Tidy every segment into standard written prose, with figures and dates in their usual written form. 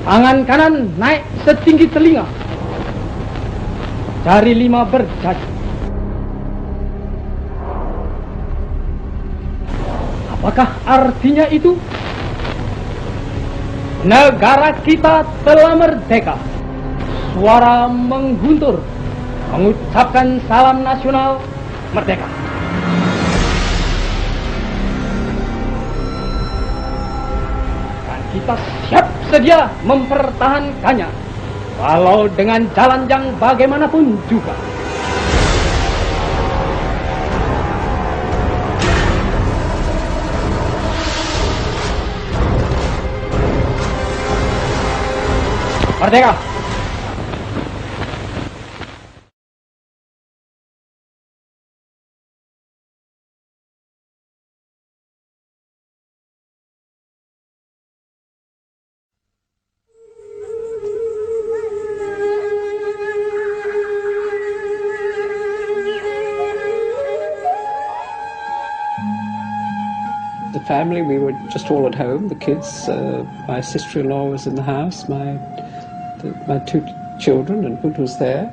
Tangan kanan naik setinggi telinga. Jari 5 berjari. Apakah artinya itu? Negara kita telah merdeka. Suara mengguntur, mengucapkan salam nasional merdeka. Dan kita siap sedia mempertahankannya, walau dengan jalan yang bagaimanapun juga. Merdeka! The family, we were just all at home, the kids, my sister-in-law was in the house, my 2 children, and Hood was there.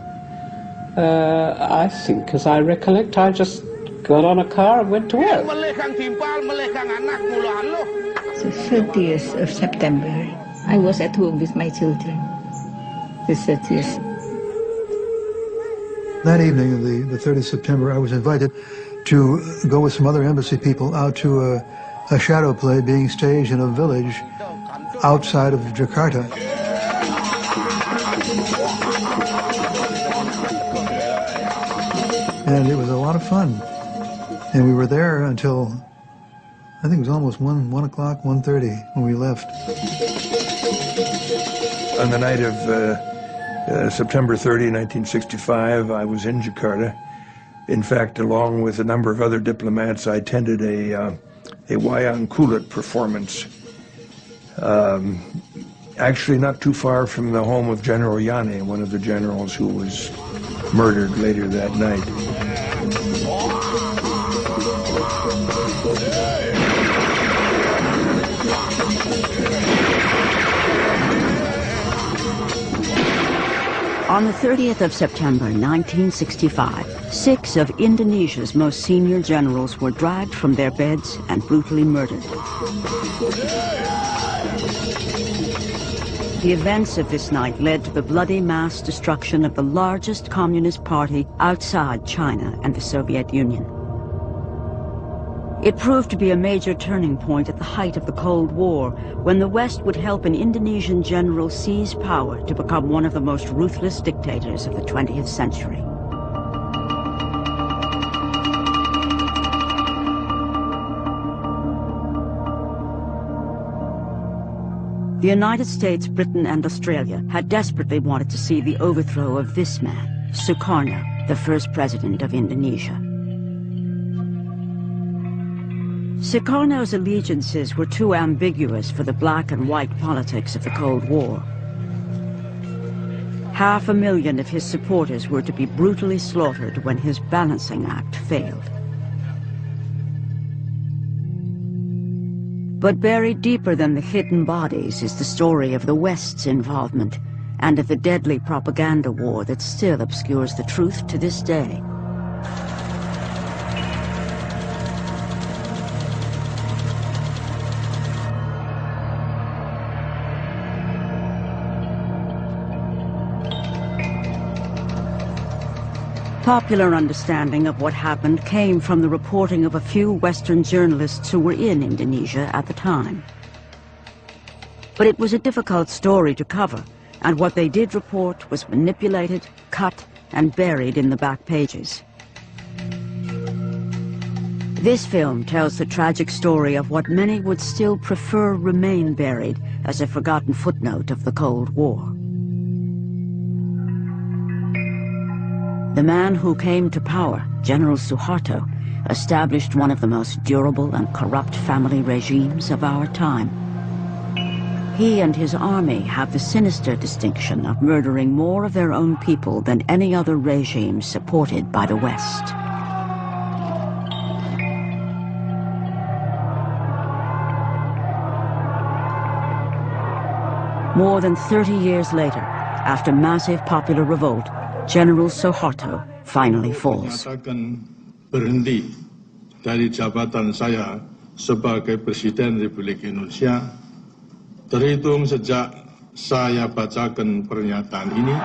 I think, as I recollect, I just got on a car and went to work. The 30th of September, I was at home with my children. The 30th. That evening of the 30th of September, I was invited to go with some other embassy people out to a shadow play being staged in a village outside of Jakarta. And it was a lot of fun. And we were there until, I think it was almost 1 o'clock, 1:30 when we left. On the night of September 30, 1965, I was in Jakarta. In fact, along with a number of other diplomats, I attended a wayang kulit performance, actually not too far from the home of General Yane, one of the generals who was murdered later that night. On the 30th of September 1965, 6 of Indonesia's most senior generals were dragged from their beds and brutally murdered. The events of this night led to the bloody mass destruction of the largest communist party outside China and the Soviet Union. It proved to be a major turning point at the height of the Cold War, when the West would help an Indonesian general seize power to become one of the most ruthless dictators of the 20th century. The United States, Britain, and Australia had desperately wanted to see the overthrow of this man, Sukarno, the first president of Indonesia. Sukarno's allegiances were too ambiguous for the black and white politics of the Cold War. 500,000 of his supporters were to be brutally slaughtered when his balancing act failed. But buried deeper than the hidden bodies is the story of the West's involvement and of the deadly propaganda war that still obscures the truth to this day. Popular understanding of what happened came from the reporting of a few Western journalists who were in Indonesia at the time. But it was a difficult story to cover, and what they did report was manipulated, cut, and buried in the back pages. This film tells the tragic story of what many would still prefer remain buried as a forgotten footnote of the Cold War. The man who came to power, General Suharto, established one of the most durable and corrupt family regimes of our time. He and his army have the sinister distinction of murdering more of their own people than any other regime supported by the West. More than 30 years later, after massive popular revolt, General Suharto finally falls. Berhenti dari jabatan saya sebagai Presiden Republik Indonesia terhitung sejak saya bacakan pernyataan ini.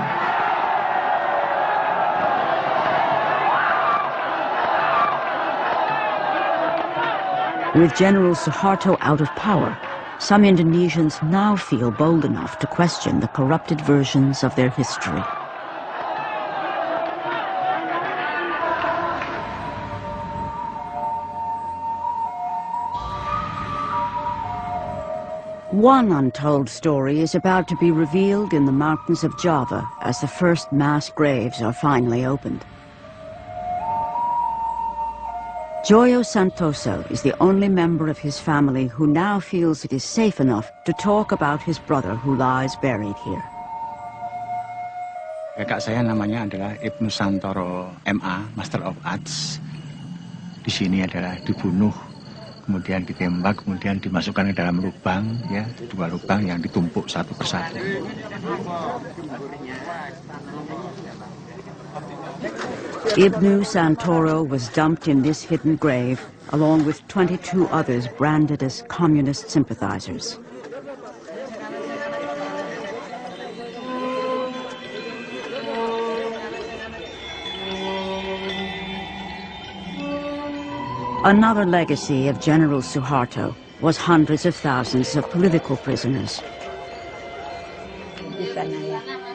With General Suharto out of power, some Indonesians now feel bold enough to question the corrupted versions of their history. One untold story is about to be revealed in the mountains of Java as the first mass graves are finally opened. Joyo Santoso is the only member of his family who now feels it is safe enough to talk about his brother who lies buried here. Kakak saya namanya adalah Ibnu Santoro MA, Master of Arts. Di sini adalah dibunuh, kemudian ditembak, kemudian dimasukkan ke dalam lubang, ya, 2 lubang yang ditumpuk satu persatu. Ibnu Santoro was dumped in this hidden grave, along with 22 others branded as communist sympathizers. Another legacy of General Suharto was hundreds of thousands of political prisoners.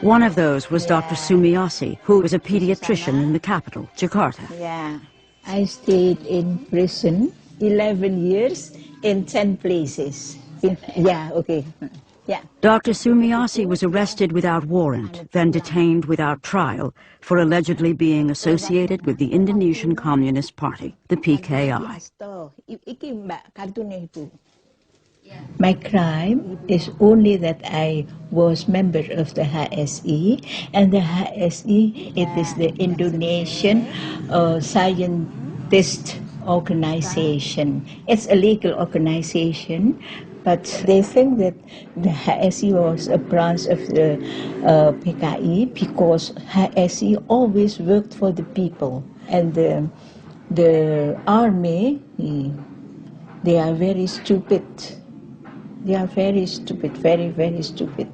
One of those was Dr. Sumiyosi, who was a pediatrician in the capital, Jakarta. Yeah, I stayed in prison 11 years in 10 places. Yeah, okay. Yeah. Dr. Sumiyosi was arrested without warrant, then detained without trial for allegedly being associated with the Indonesian Communist Party, the PKI. My crime is only that I was member of the HSI, and the HSI, it is the Indonesian Scientist Organization. It's a legal organization, but they think that the HSI was a branch of the PKI because HSI always worked for the people, and the army, they are very stupid. They are very stupid, very, very stupid.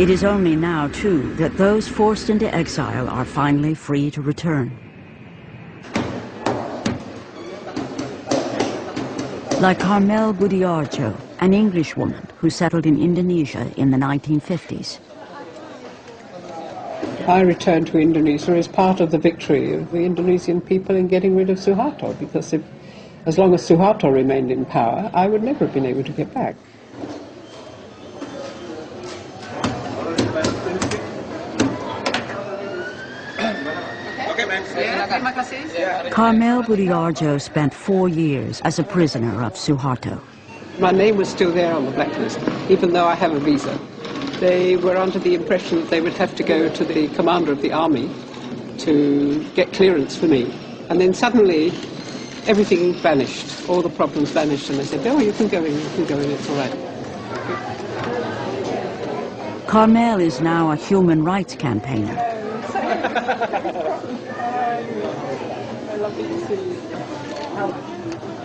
It is only now, too, that those forced into exile are finally free to return. Like Carmel Budiarjo, an Englishwoman who settled in Indonesia in the 1950s. I returned to Indonesia as part of the victory of the Indonesian people in getting rid of Suharto, because as long as Suharto remained in power, I would never have been able to get back. Carmel Budiarjo spent 4 years as a prisoner of Suharto. My name was still there on the blacklist, even though I have a visa. They were under the impression that they would have to go to the commander of the army to get clearance for me. And then suddenly, everything vanished, all the problems vanished, and they said, oh, you can go in, it's all right. Carmel is now a human rights campaigner.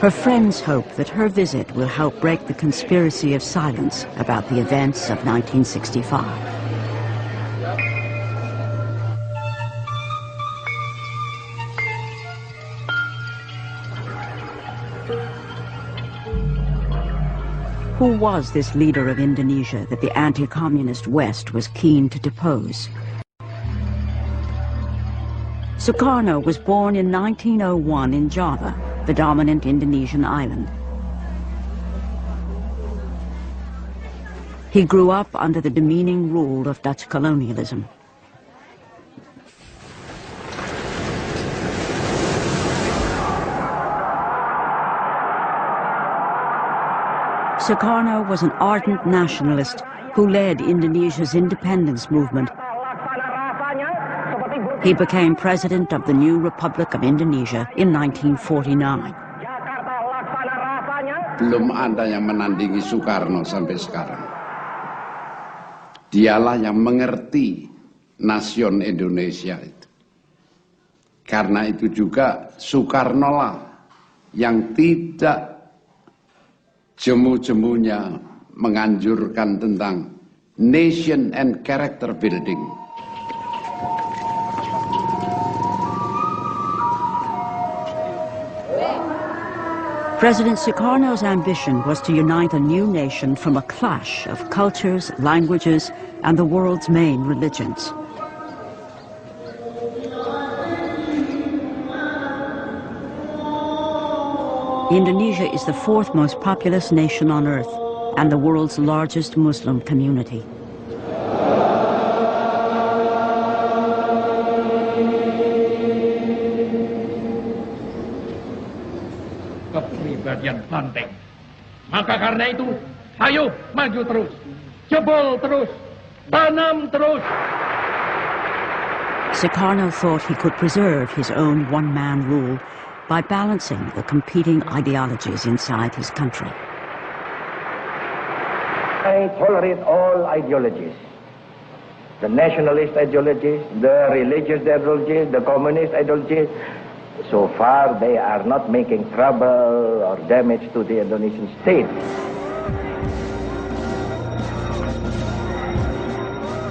Her friends hope that her visit will help break the conspiracy of silence about the events of 1965. Who was this leader of Indonesia that the anti-communist West was keen to depose? Sukarno was born in 1901 in Java, the dominant Indonesian island. He grew up under the demeaning rule of Dutch colonialism. Sukarno was an ardent nationalist who led Indonesia's independence movement. He became president of the new Republic of Indonesia in 1949. belum ada yang menandingi Soekarno sampai sekarang. Dialah yang mengerti nasion Indonesia itu. Karena itu juga Soekarno lah yang tidak jemu-jemunya menganjurkan tentang nation and character building. President Sukarno's ambition was to unite a new nation from a clash of cultures, languages, and the world's main religions. Indonesia is the fourth most populous nation on earth and the world's largest Muslim community. Kepribadian banteng. Maka karena itu, ayo maju terus, jebol terus, tanam terus. Sukarno thought he could preserve his own one-man rule by balancing the competing ideologies inside his country. I tolerate all ideologies. The nationalist ideologies, the religious ideologies, the communist ideologies. So far, they are not making trouble or damage to the Indonesian state.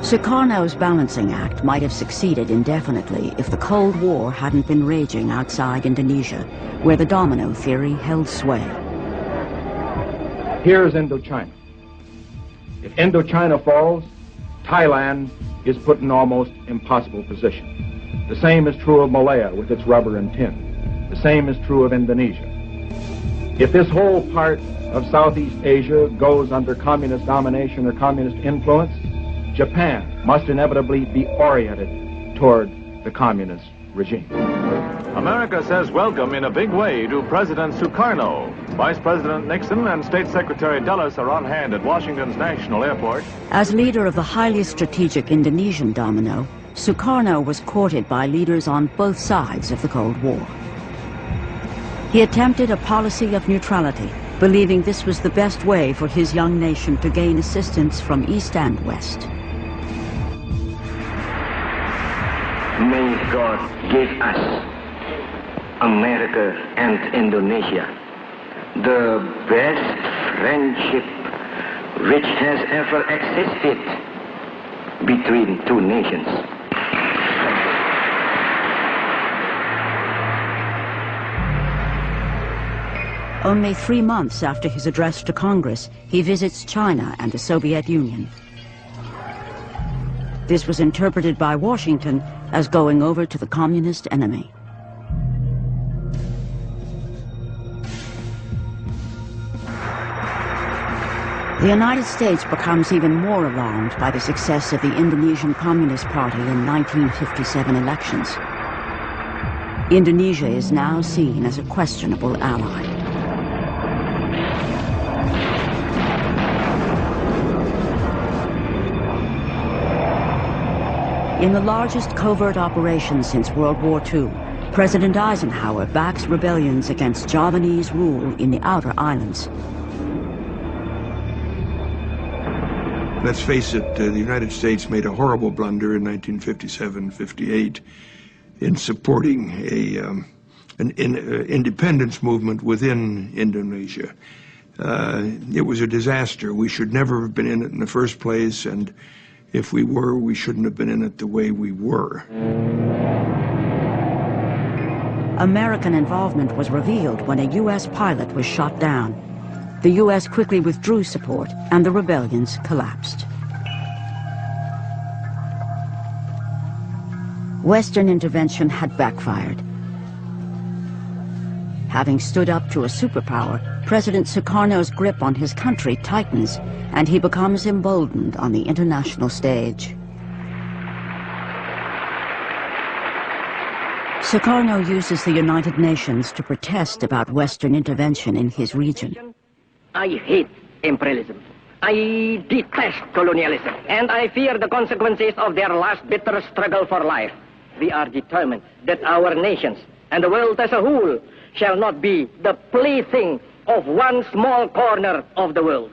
Sukarno's balancing act might have succeeded indefinitely if the Cold War hadn't been raging outside Indonesia, where the domino theory held sway. Here's Indochina. If Indochina falls, Thailand is put in an almost impossible position. The same is true of Malaya with its rubber and tin. The same is true of Indonesia. If this whole part of Southeast Asia goes under communist domination or communist influence, Japan must inevitably be oriented toward the communist regime. America says welcome in a big way to President Sukarno. Vice President Nixon and State Secretary Dulles are on hand at Washington's National Airport. As leader of the highly strategic Indonesian domino, Sukarno was courted by leaders on both sides of the Cold War. He attempted a policy of neutrality, believing this was the best way for his young nation to gain assistance from East and West. May God give us, America and Indonesia, the best friendship which has ever existed between two nations. Only 3 months after his address to Congress, he visits China and the Soviet Union. This was interpreted by Washington as going over to the communist enemy. The United States becomes even more alarmed by the success of the Indonesian Communist Party in 1957 elections. Indonesia is now seen as a questionable ally. In the largest covert operation since World War II, President Eisenhower backs rebellions against Javanese rule in the outer islands. Let's face it, the United States made a horrible blunder in 1957-58 in supporting an independence movement within Indonesia. It was a disaster. We should never have been in it in the first place, and if we were, we shouldn't have been in it the way we were. American involvement was revealed when a U.S. pilot was shot down. The U.S. quickly withdrew support, and the rebellions collapsed. Western intervention had backfired. Having stood up to a superpower, President Sukarno's grip on his country tightens, and he becomes emboldened on the international stage. Sukarno uses the United Nations to protest about Western intervention in his region. I hate imperialism. I detest colonialism. And I fear the consequences of their last bitter struggle for life. We are determined that our nations and the world as a whole shall not be the plaything of one small corner of the world.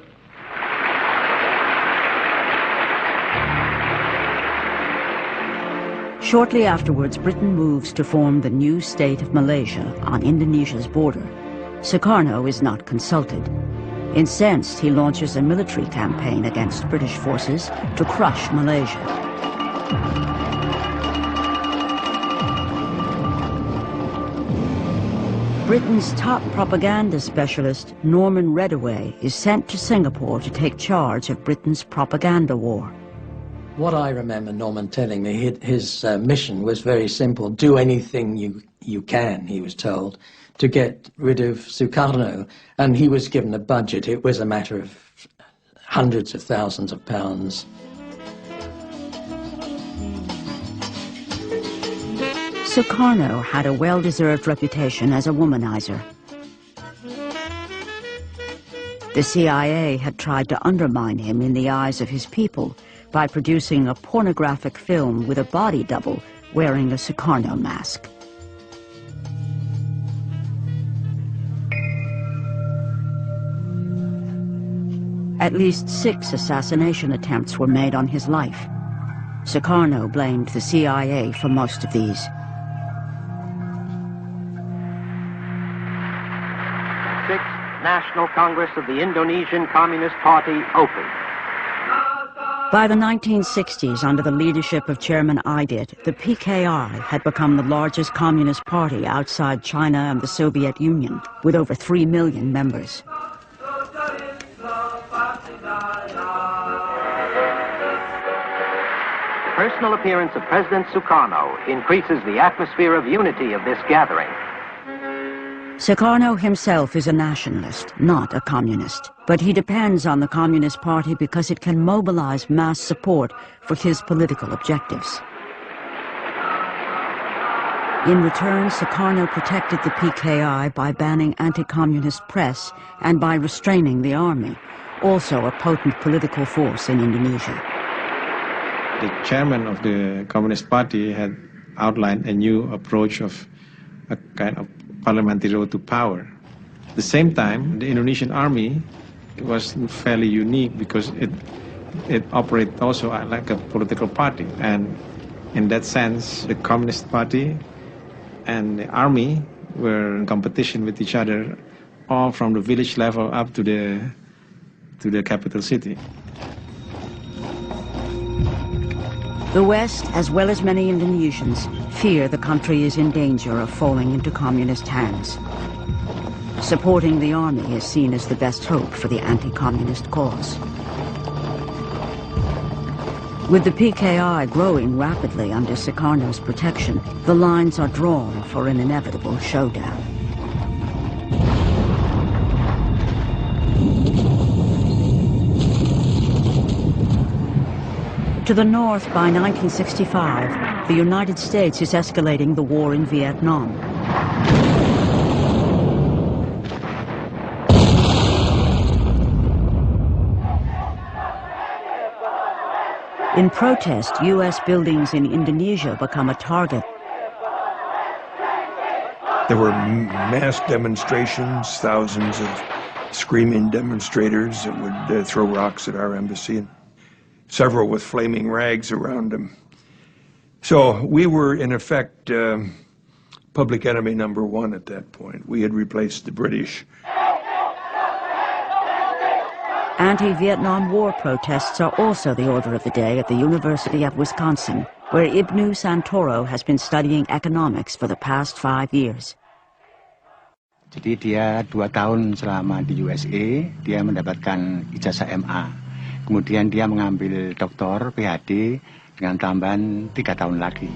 Shortly afterwards, Britain moves to form the new state of Malaysia on Indonesia's border. Sukarno is not consulted. Incensed, he launches a military campaign against British forces to crush Malaysia. Britain's top propaganda specialist, Norman Reddaway, is sent to Singapore to take charge of Britain's propaganda war. What I remember Norman telling me, his mission was very simple. Do anything you can, he was told, to get rid of Sukarno. And he was given a budget. It was a matter of hundreds of thousands of pounds. Sukarno had a well-deserved reputation as a womanizer. The CIA had tried to undermine him in the eyes of his people by producing a pornographic film with a body double wearing a Sukarno mask. At least 6 assassination attempts were made on his life. Sukarno blamed the CIA for most of these. National Congress of the Indonesian Communist Party open. By the 1960s, under the leadership of Chairman Aidit, the PKI had become the largest communist party outside China and the Soviet Union, with over 3 million members. The personal appearance of President Sukarno increases the atmosphere of unity of this gathering. Sukarno himself is a nationalist, not a communist, but he depends on the Communist Party because it can mobilize mass support for his political objectives. In return, Sukarno protected the PKI by banning anti-communist press and by restraining the army, also a potent political force in Indonesia. The chairman of the Communist Party had outlined a new approach of a kind of parliamentary road to power. At the same time, the Indonesian army was fairly unique because it operated also like a political party. And in that sense, the Communist Party and the army were in competition with each other, all from the village level up to the capital city. The West, as well as many Indonesians, fear the country is in danger of falling into communist hands. Supporting the army is seen as the best hope for the anti-communist cause. With the PKI growing rapidly under Sukarno's protection, the lines are drawn for an inevitable showdown. To the north, by 1965, the United States is escalating the war in Vietnam. In protest, U.S. buildings in Indonesia become a target. There were mass demonstrations, thousands of screaming demonstrators that would throw rocks at our embassy, several with flaming rags around them. So we were, in effect, public enemy number 1 at that point. We had replaced the British. Anti-Vietnam War protests are also the order of the day at the University of Wisconsin, where Ibnu Santoro has been studying economics for the past 5 years. Jadi dia 2 tahun selama di USA, dia mendapatkan ijazah MA. Kemudian dia mengambil doktor PhD dengan tambahan 3 tahun lagi.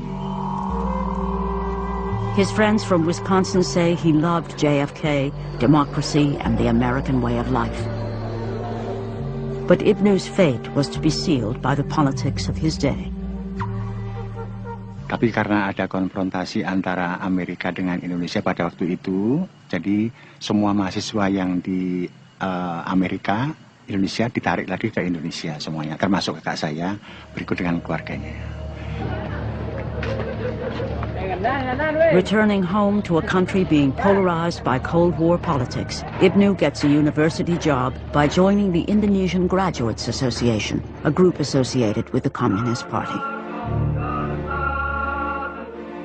His friends from Wisconsin say he loved JFK, democracy, and the American way of life. But Ibnu's fate was to be sealed by the politics of his day. Tapi karena ada konfrontasi antara Amerika dengan Indonesia pada waktu itu, jadi semua mahasiswa yang di Amerika, Indonesia ditarik lagi ke Indonesia semuanya, termasuk kakak saya, berikut dengan keluarganya. Returning home to a country being polarized by Cold War politics, Ibnu gets a university job by joining the Indonesian Graduates Association, a group associated with the Communist Party.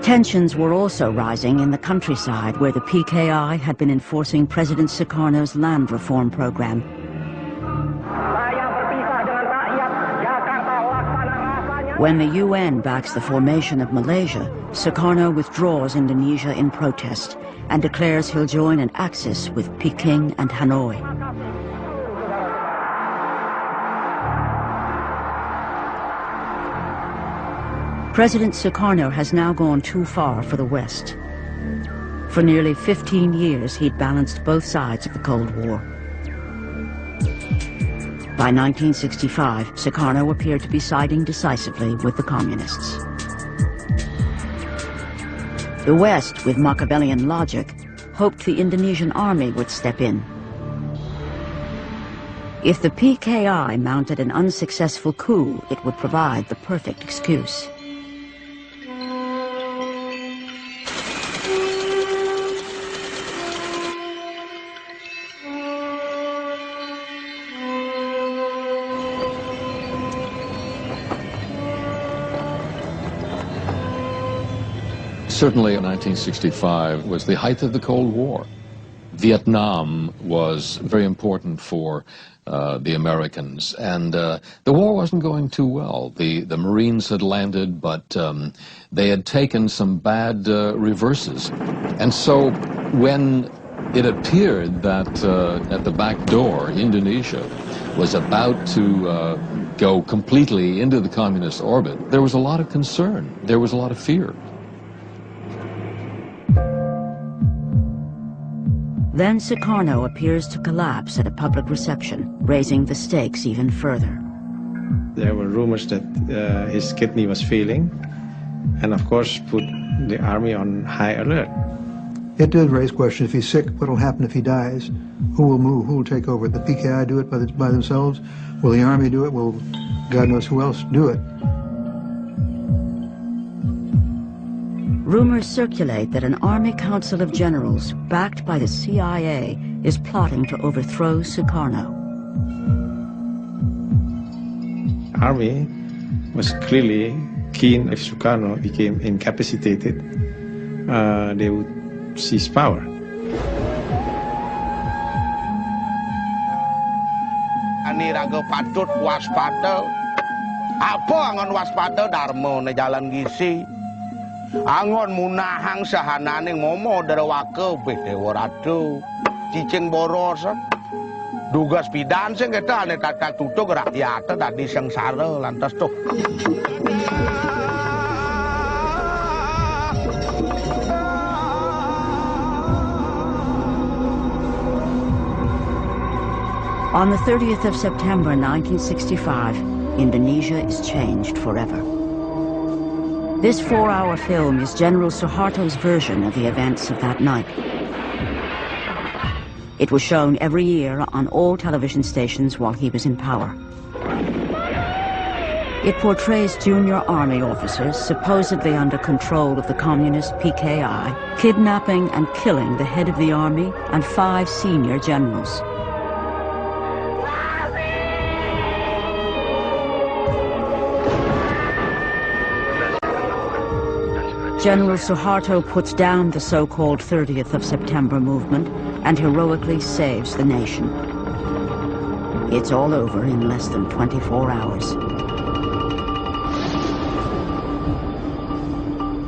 Tensions were also rising in the countryside where the PKI had been enforcing President Sukarno's land reform program. When the UN backs the formation of Malaysia, Sukarno withdraws Indonesia in protest and declares he'll join an axis with Peking and Hanoi. President Sukarno has now gone too far for the West. For nearly 15 years, he'd balanced both sides of the Cold War. By 1965, Sukarno appeared to be siding decisively with the communists. The West, with Machiavellian logic, hoped the Indonesian army would step in. If the PKI mounted an unsuccessful coup, it would provide the perfect excuse. Certainly, 1965 was the height of the Cold War. Vietnam was very important for the Americans, and the war wasn't going too well. The Marines had landed, but they had taken some bad reverses. And so when it appeared that at the back door, Indonesia was about to go completely into the communist orbit, there was a lot of concern. There was a lot of fear. Then Sukarno appears to collapse at a public reception, raising the stakes even further. There were rumors that his kidney was failing, and of course put the army on high alert. It did raise questions. If he's sick, what will happen if he dies? Who will move? Who will take over? The PKI do it by themselves? Will the army do it? Will God knows who else do it? Rumors circulate that an Army Council of Generals, backed by the CIA, is plotting to overthrow Sukarno. Army was clearly keen if Sukarno became incapacitated, they would seize power. Ani raga patut waspada. Apa angon waspada darmo ne jalan gisi. Angon munahang sahananing momo darawake bedewa ratu cicing borosan dugas pidan sing kita ane tata tutuk rakyat tadi sengsara lantas tuh. On the 30th of September 1965, Indonesia is changed forever. This 4-hour film is General Suharto's version of the events of that night. It was shown every year on all television stations while he was in power. It portrays junior army officers supposedly under control of the communist PKI, kidnapping and killing the head of the army and 5 senior generals. General Suharto puts down the so-called 30th of September movement and heroically saves the nation. It's all over in less than 24 hours.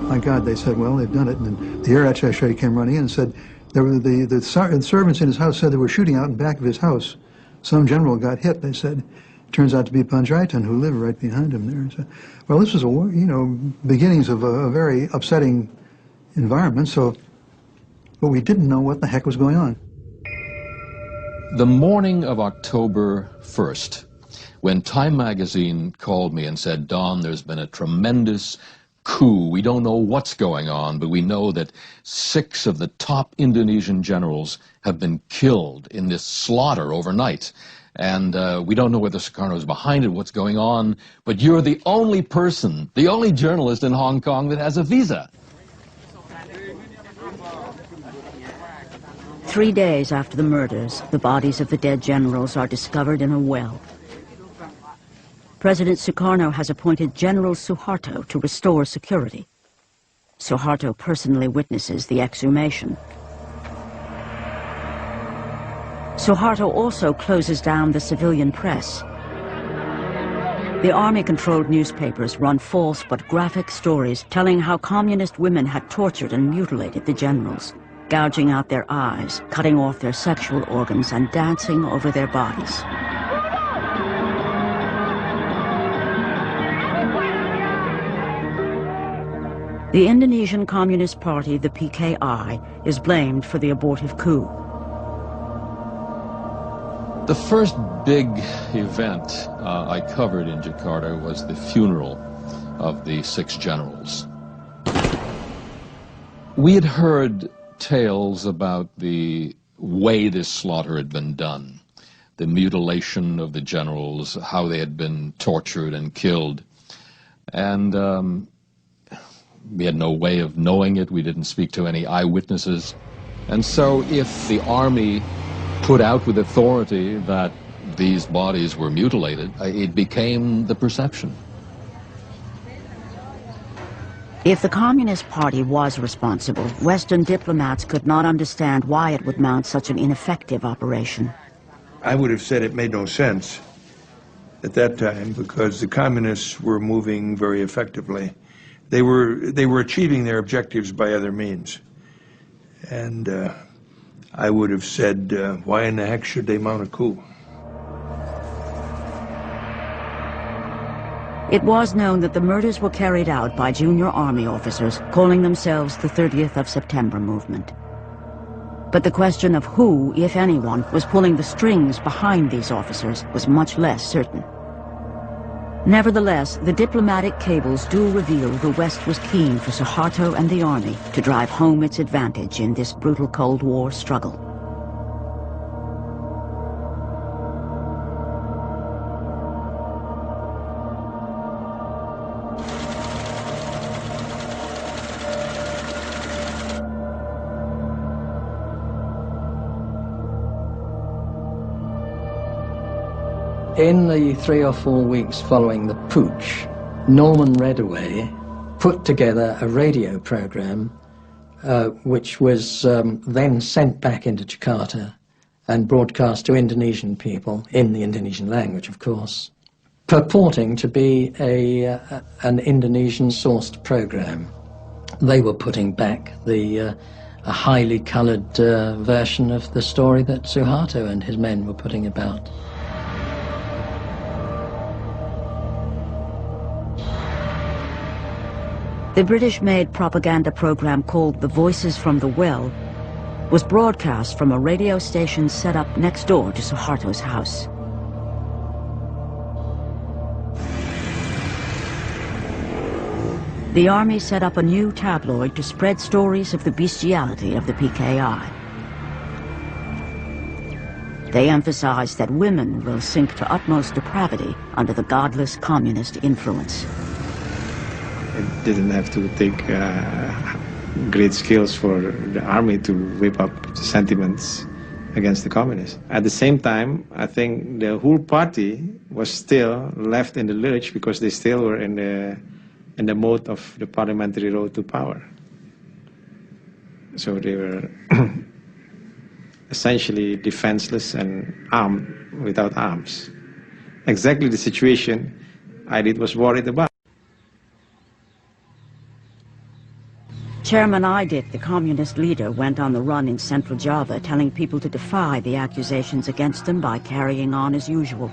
My God, they said, well, they've done it. And then the air attaché came running in and said, there were the servants in his house said they were shooting out in back of his house. Some general got hit, they said. Turns out to be Panjaitan, who lived right behind him there. So, well, this was beginnings of a very upsetting environment. But we didn't know what the heck was going on. The morning of October 1st, when Time magazine called me and said, Don, there's been a tremendous coup. We don't know what's going on, but we know that 6 of the top Indonesian generals have been killed in this slaughter overnight. And we don't know whether Sukarno is behind it, what's going on, but you're the only person, the only journalist in Hong Kong that has a visa. 3 days after the murders, the bodies of the dead generals are discovered in a well. President Sukarno has appointed General Suharto to restore security. Suharto personally witnesses the exhumation. Suharto also closes down the civilian press. The army-controlled newspapers run false but graphic stories telling how communist women had tortured and mutilated the generals, gouging out their eyes, cutting off their sexual organs, and dancing over their bodies. The Indonesian Communist Party, the PKI, is blamed for the abortive coup. The first big event I covered in Jakarta was the funeral of the 6 generals. We had heard tales about the way this slaughter had been done, the mutilation of the generals, how they had been tortured and killed. And we had no way of knowing it. We didn't speak to any eyewitnesses. And so if the army put out with authority that these bodies were mutilated, it became the perception. If the Communist Party was responsible, Western diplomats could not understand why it would mount such an ineffective operation. I would have said it made no sense at that time because the communists were moving very effectively. They were achieving their objectives by other means. And I would have said, why in the heck should they mount a coup? It was known that the murders were carried out by junior army officers calling themselves the 30th of September movement. But the question of who, if anyone, was pulling the strings behind these officers was much less certain. Nevertheless, the diplomatic cables do reveal the West was keen for Suharto and the army to drive home its advantage in this brutal Cold War struggle. In the 3 or 4 weeks following the putsch, Norman Redaway put together a radio program which was then sent back into Jakarta and broadcast to Indonesian people, in the Indonesian language of course, purporting to be an Indonesian-sourced program. They were putting back a highly coloured version of the story that Suharto and his men were putting about. The British-made propaganda program called The Voices from the Well was broadcast from a radio station set up next door to Suharto's house. The army set up a new tabloid to spread stories of the bestiality of the PKI. They emphasized that women will sink to utmost depravity under the godless communist influence. It didn't have to take great skills for the army to whip up the sentiments against the communists. At the same time, I think the whole party was still left in the lurch because they still were in the mode of the parliamentary road to power. So they were essentially defenseless and armed without arms. Exactly the situation Aidit was worried about. Chairman Aidit, the communist leader, went on the run in central Java, telling people to defy the accusations against them by carrying on as usual.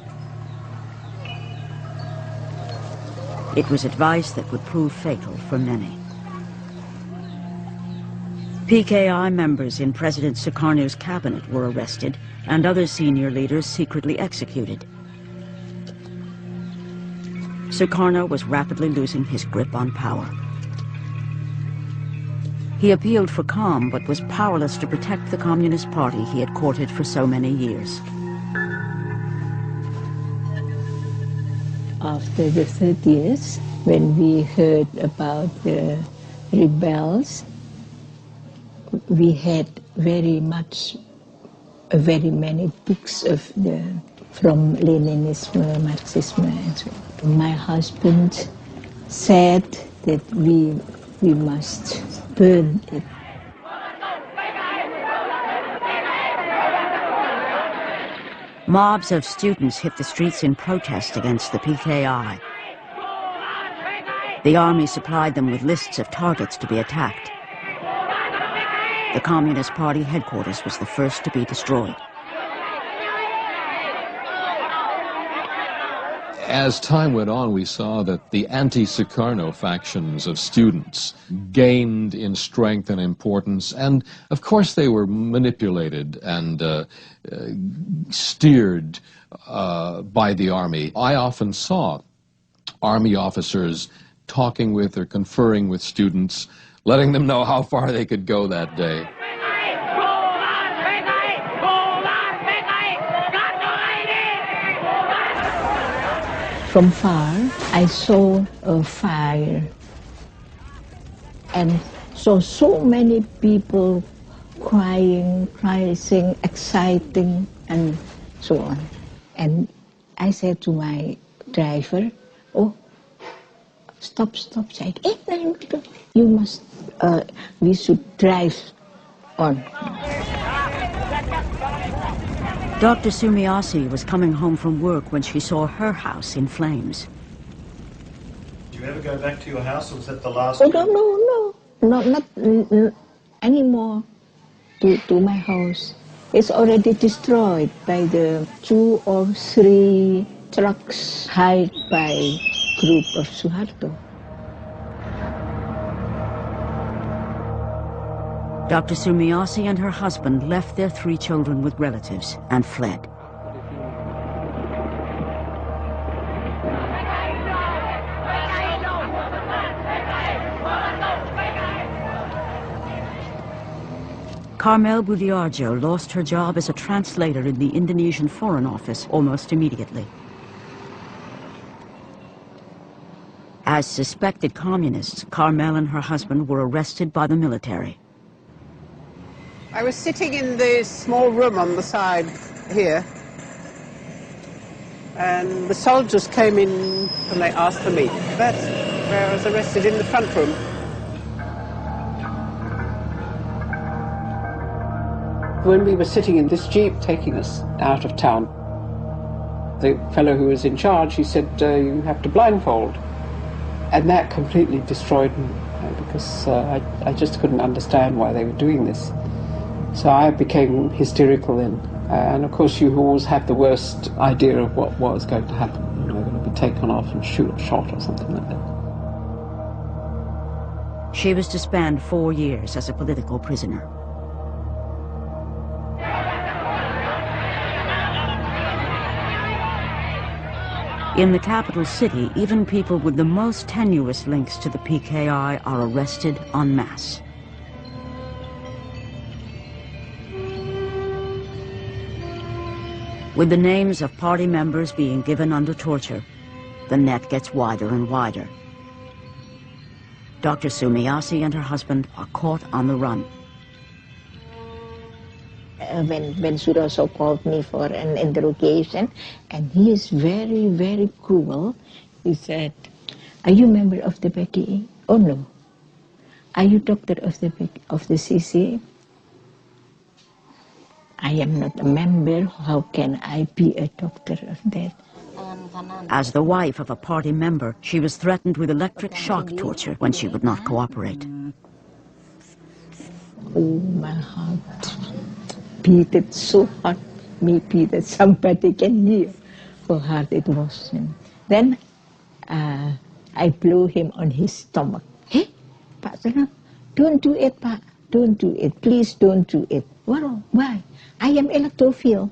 It was advice that would prove fatal for many. PKI members in President Sukarno's cabinet were arrested, and other senior leaders secretly executed. Sukarno was rapidly losing his grip on power. He appealed for calm, but was powerless to protect the Communist Party he had courted for so many years. After the 30th, when we heard about the rebels, we had very much very many books from Leninism, Marxism, and so on. My husband said that we must burn it. Mobs of students hit the streets in protest against the PKI. The army supplied them with lists of targets to be attacked. The Communist Party headquarters was the first to be destroyed. As time went on, we saw that the anti-Sukarno factions of students gained in strength and importance, and of course they were manipulated and steered by the army. I often saw army officers talking with or conferring with students, letting them know how far they could go that day. From far, I saw a fire and saw so many people crying, exciting, and so on. And I said to my driver, "Oh, stop, said, you must, we should drive on." Dr. Sumiyoshi was coming home from work when she saw her house in flames. Did you ever go back to your house, or was that the last? Oh, no, not anymore to my house. It's already destroyed by the 2 or 3 trucks hired by group of Suharto. Dr. Sumiyoshi and her husband left their 3 children with relatives and fled. Carmel Budiarjo lost her job as a translator in the Indonesian Foreign Office almost immediately. As suspected communists, Carmel and her husband were arrested by the military. I was sitting in the small room on the side here, and the soldiers came in and they asked for me. That's where I was arrested, in the front room. When we were sitting in this jeep taking us out of town, the fellow who was in charge, he said, you have to blindfold. And that completely destroyed me, because I just couldn't understand why they were doing this. So I became hysterical then. And of course you always have the worst idea of what was going to happen. You know, going to be taken off and shot or something like that. She was to spend 4 years as a political prisoner. In the capital city, even people with the most tenuous links to the PKI are arrested en masse. With the names of party members being given under torture, the net gets wider and wider. Dr. Sumiyoshi and her husband are caught on the run. When Suroso called me for an interrogation, and he is very, very cruel, he said, "Are you a member of the PKI? Oh no. Are you doctor of the CC? I am not a member. How can I be a doctor of that?" As the wife of a party member, she was threatened with electric shock torture when she would not cooperate. Oh, my heart beat it so hard, maybe that somebody can hear how hard it was. Then I blew him on his stomach. "Hey, Pak Senap, don't do it, Pak. Don't do it. Please don't do it." "Well, why? I am electrophile."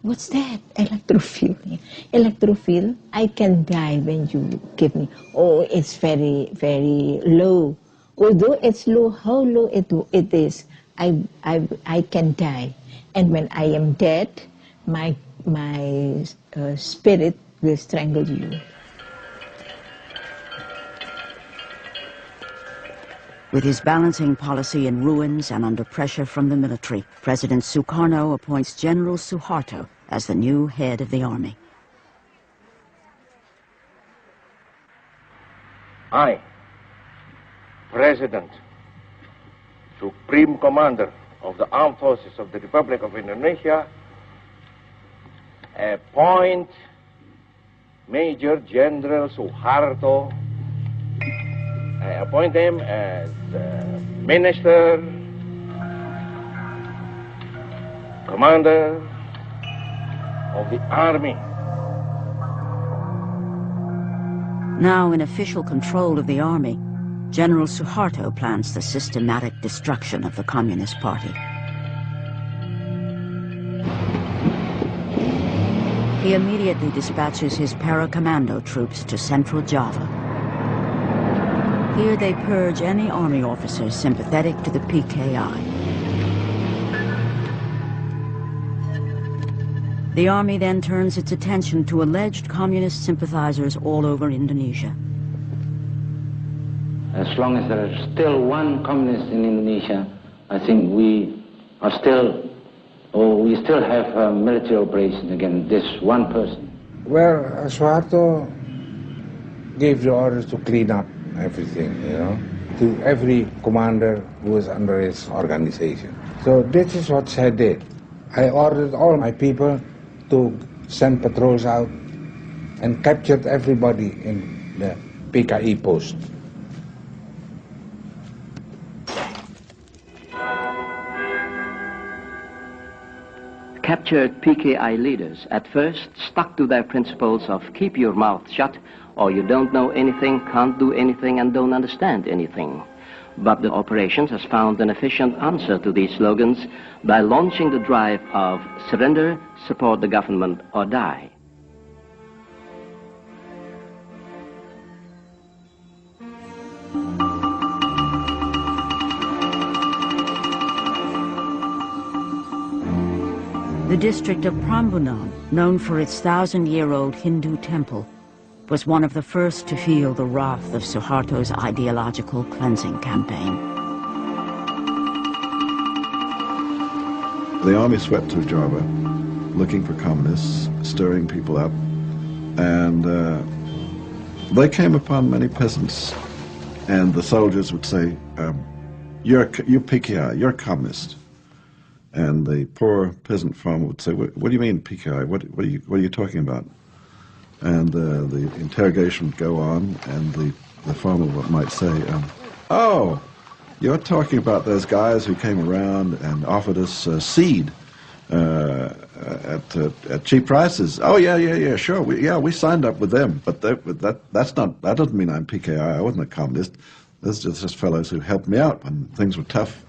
"What's that? Electrophile?" "Electrophile, I can die when you give me." "Oh, it's very, very low." "Although it's low, how low it is, I can die. And when I am dead, my spirit will strangle you." With his balancing policy in ruins and under pressure from the military, President Sukarno appoints General Suharto as the new head of the army. I, President, Supreme Commander of the Armed Forces of the Republic of Indonesia, appoint Major General Suharto. I appoint him as Minister, Commander of the Army. Now in official control of the army, General Suharto plans the systematic destruction of the Communist Party. He immediately dispatches his para-commando troops to central Java. Here they purge any army officers sympathetic to the PKI. The army then turns its attention to alleged communist sympathizers all over Indonesia. As long as there is still one communist in Indonesia, I think we still have a military operation against this one person. Well, Suharto gave the orders to clean up everything, to every commander who was under his organization. So this is what I did. I ordered all my people to send patrols out and captured everybody in the PKI post. Captured PKI leaders at first stuck to their principles of keep your mouth shut, or you don't know anything, can't do anything, and don't understand anything. But the operations has found an efficient answer to these slogans by launching the drive of surrender, support the government, or die. The district of Prambanan, known for its 1,000-year-old Hindu temple, was one of the first to feel the wrath of Suharto's ideological cleansing campaign. The army swept through Java, looking for communists, stirring people up, and they came upon many peasants, and the soldiers would say, you're PKI, you're a communist. And the poor peasant farmer would say, what do you mean PKI? What are you talking about? And the interrogation would go on, and the farmer might say, oh, you're talking about those guys who came around and offered us seed at cheap prices. Oh, yeah, sure. We signed up with them, but that doesn't mean I'm PKI. I wasn't a communist. Those are just fellows who helped me out when things were tough.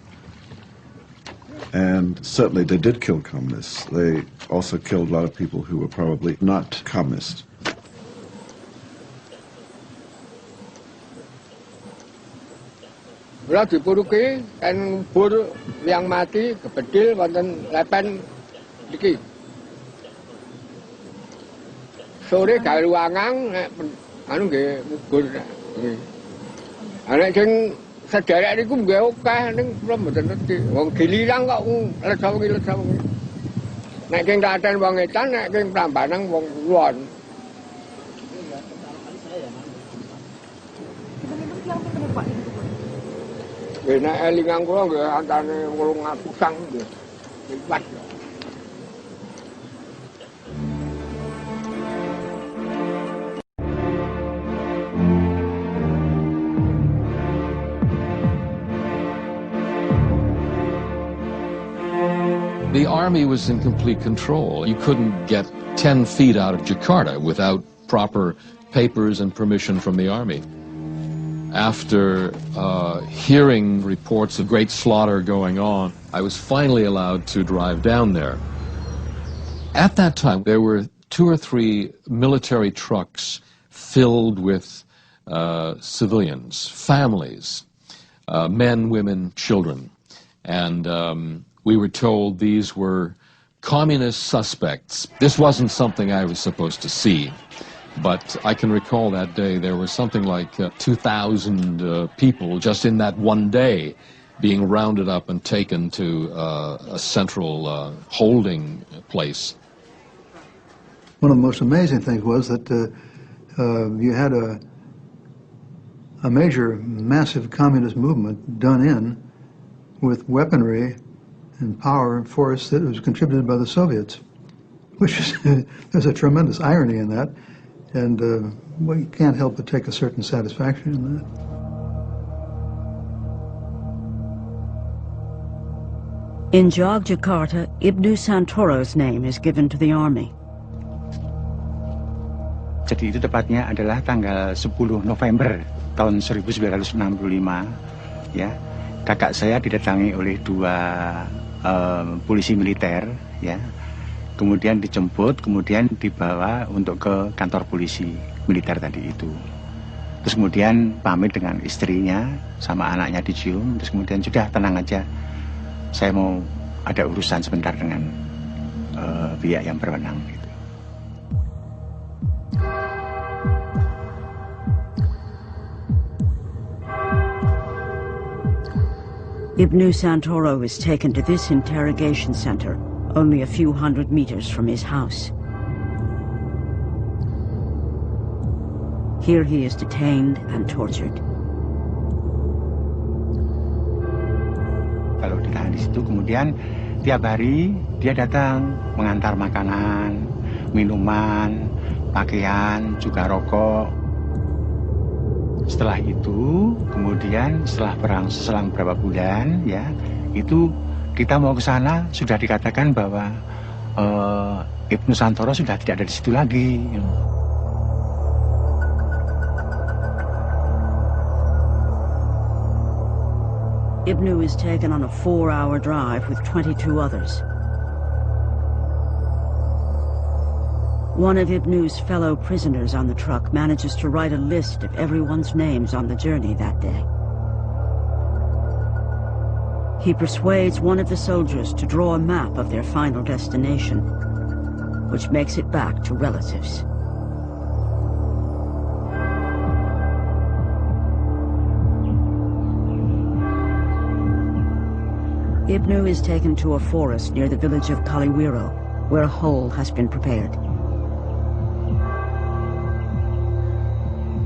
And certainly they did kill communists. They also killed a lot of people who were probably not communist. Kalau dipuruki kan bur yang mati kepedil wonten lepen iki. Sore gawe ruangan anu nggih bur. Ana sing sederek niku nggih akeh ning kula mboten ngerti. Wong giliran kok lesa wengi. Nek sing Klaten wong edan, nek sing Prambanan wong kulon. Nek elingan kula nggih antane 800-an nggih. Liwat. The army was in complete control. You couldn't get 10 feet out of Jakarta without proper papers and permission from the army. After hearing reports of great slaughter going on, I was finally allowed to drive down there. At that time, there were 2 or 3 military trucks filled with civilians, families, men, women, children. And we were told these were communist suspects. This wasn't something I was supposed to see. But I can recall that day there were something like 2,000 people just in that one day being rounded up and taken to a central holding place. One of the most amazing things was that you had a major, massive communist movement done in with weaponry and power and force that was contributed by the Soviets, which is, there's a tremendous irony in that, and well, you can't help but take a certain satisfaction in that. In Yogyakarta, Ibnu Santoro's name is given to the army. Jadi itu tepatnya adalah tanggal 10 November tahun 1965, ya. Kakak saya didatangi oleh 2 polisi militer, ya. Kemudian dijemput, kemudian dibawa untuk ke kantor polisi militer tadi itu. Terus kemudian pamit dengan istrinya sama anaknya dicium, terus kemudian sudah tenang aja. Saya mau ada urusan sebentar dengan pihak yang berwenang. Ibnu Santoro is taken to this interrogation center, only a few hundred meters from his house. Here he is detained and tortured. Kalau ditahan di situ, kemudian tiap hari dia datang mengantar makanan, minuman, pakaian, juga rokok. Setelah itu, kemudian selang beberapa bulan, ya, itu kita mau ke sana, sudah dikatakan bahwa Ibnu Santoro sudah tidak ada di situ lagi. Ibnu is taken on a 4-hour drive with 22 others. One of Ibnu's fellow prisoners on the truck manages to write a list of everyone's names on the journey that day. He persuades one of the soldiers to draw a map of their final destination, which makes it back to relatives. Ibnu is taken to a forest near the village of Kaliwiro, where a hole has been prepared.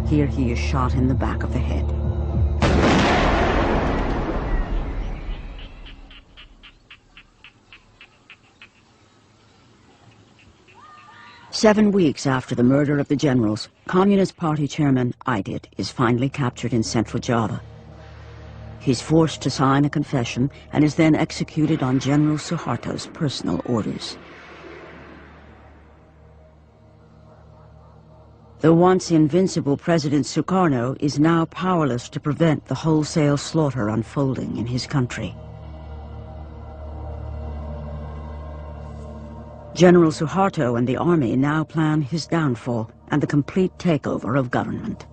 Here he is shot in the back of the head. Seven weeks after the murder of the generals, Communist Party chairman Aidit is finally captured in central Java. He's forced to sign a confession and is then executed on General Suharto's personal orders. The once invincible President Sukarno is now powerless to prevent the wholesale slaughter unfolding in his country. General Suharto and the army now plan his downfall and the complete takeover of government.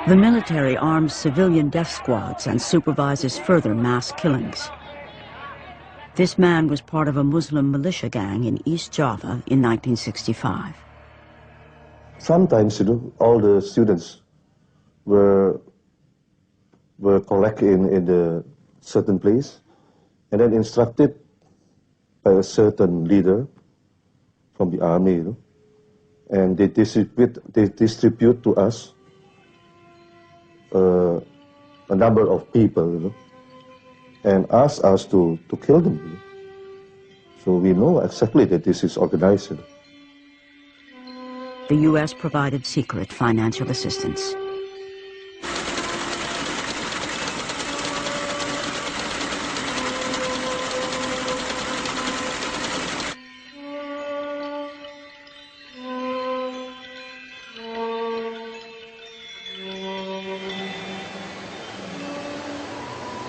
The military arms civilian death squads and supervises further mass killings. This man was part of a Muslim militia gang in East Java in 1965. Sometimes, all the students were collected in a certain place and then instructed by a certain leader from the army, and they distribute to us a number of people, and ask us to kill them. So we know exactly that this is organized. The U.S. provided secret financial assistance.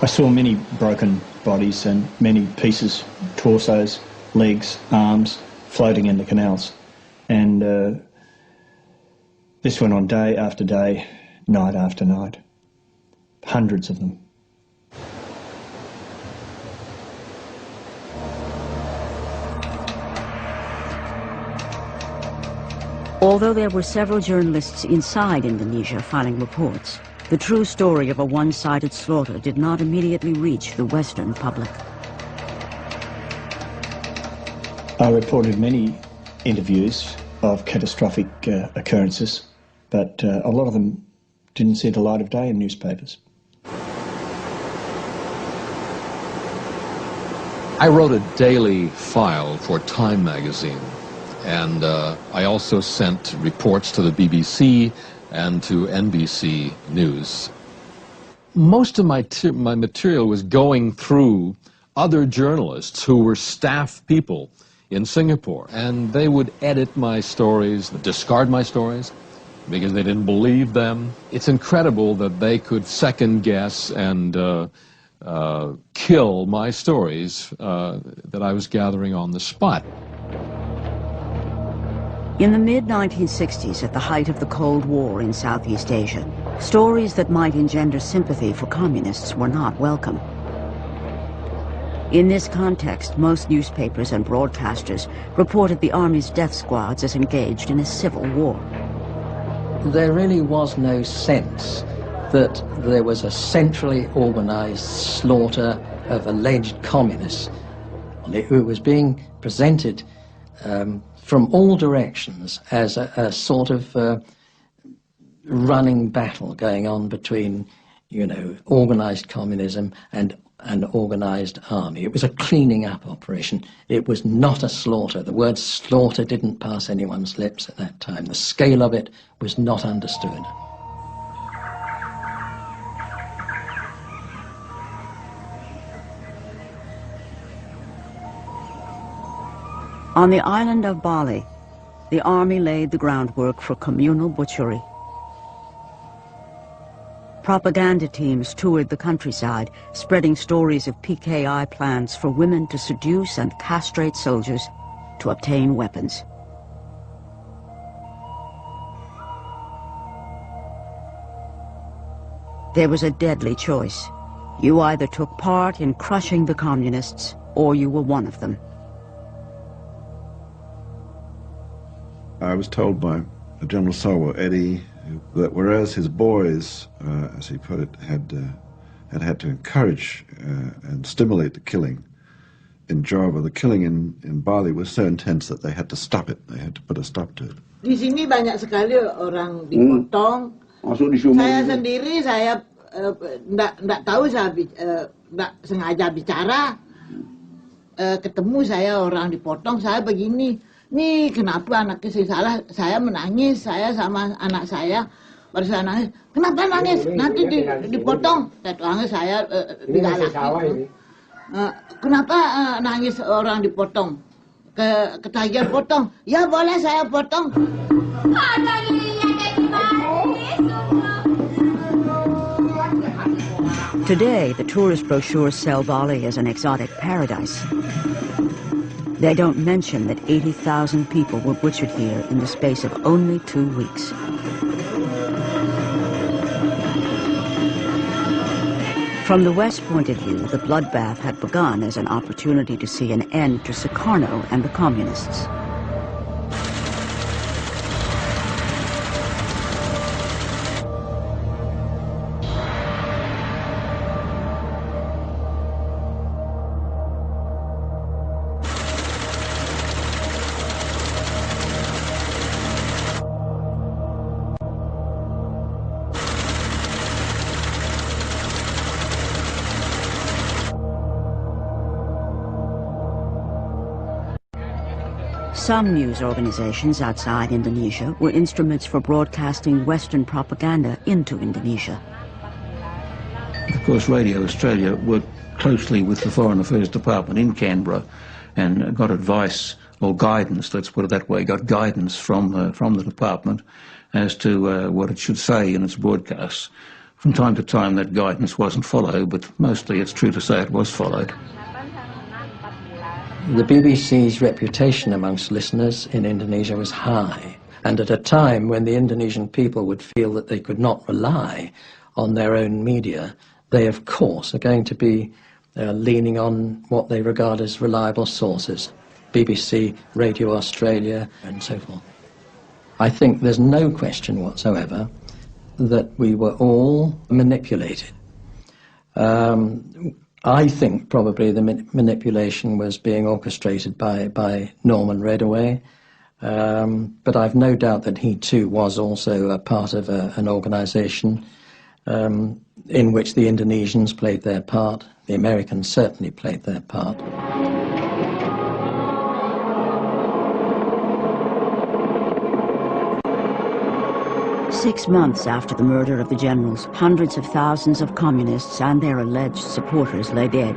I saw many broken bodies and many pieces, torsos, legs, arms, floating in the canals. And this went on day after day, night after night. Hundreds of them. Although there were several journalists inside Indonesia filing reports, the true story of a one-sided slaughter did not immediately reach the Western public. I reported many interviews of catastrophic occurrences, but a lot of them didn't see the light of day in newspapers. I wrote a daily file for Time magazine, and I also sent reports to the BBC and to NBC News. Most of my material was going through other journalists who were staff people in Singapore, and they would edit my stories, discard my stories, because they didn't believe them. It's incredible that they could second guess and kill my stories that I was gathering on the spot. In the mid-1960s, at the height of the Cold War in Southeast Asia, stories that might engender sympathy for communists were not welcome. In this context, most newspapers and broadcasters reported the Army's death squads as engaged in a civil war. There really was no sense that there was a centrally organized slaughter of alleged communists. It was being presented from all directions as a sort of running battle going on between, you know, organized communism and an organized army. It was a cleaning up operation. It was not a slaughter. The word slaughter didn't pass anyone's lips at that time. The scale of it was not understood. On the island of Bali, the army laid the groundwork for communal butchery. Propaganda teams toured the countryside, spreading stories of Pki plans for women to seduce and castrate soldiers to obtain weapons. There was a deadly choice. You either took part in crushing the communists, or you were one of them. I was told by General Sawa, Eddie, that whereas his boys, as he put it, had to encourage and stimulate the killing in Java, the killing in Bali was so intense that they had to stop it. They had to put a stop to it. Di sini banyak sekali orang dipotong. Saya sendiri, saya nggak tahu, saya nggak sengaja bicara. Ketemu saya orang dipotong, saya begini. Nih kenapa anaknya salah, saya menangis, saya sama anak saya, baru saya nangis, kenapa nangis, nanti dipotong, tetangga saya digalakin. Kenapa nangis orang dipotong, ketagihan potong, ya boleh saya potong. Today, the tourist brochures sell Bali as an exotic paradise. They don't mention that 80,000 people were butchered here in the space of only 2 weeks. From the West point of view, the bloodbath had begun as an opportunity to see an end to Sukarno and the communists. Some news organizations outside Indonesia were instruments for broadcasting Western propaganda into Indonesia. Of course, Radio Australia worked closely with the Foreign Affairs Department in Canberra and got advice or guidance, let's put it that way, got guidance from the department as to what it should say in its broadcasts. From time to time that guidance wasn't followed, but mostly it's true to say it was followed. The BBC's reputation amongst listeners in Indonesia was high, and at a time when the Indonesian people would feel that they could not rely on their own media, they of course are going to be leaning on what they regard as reliable sources, BBC, Radio Australia and so forth. I think there's no question whatsoever that we were all manipulated. I think probably the manipulation was being orchestrated by Norman Redaway, but I've no doubt that he too was also a part of an organisation in which the Indonesians played their part. The Americans certainly played their part. Six months after the murder of the generals, hundreds of thousands of communists and their alleged supporters lay dead.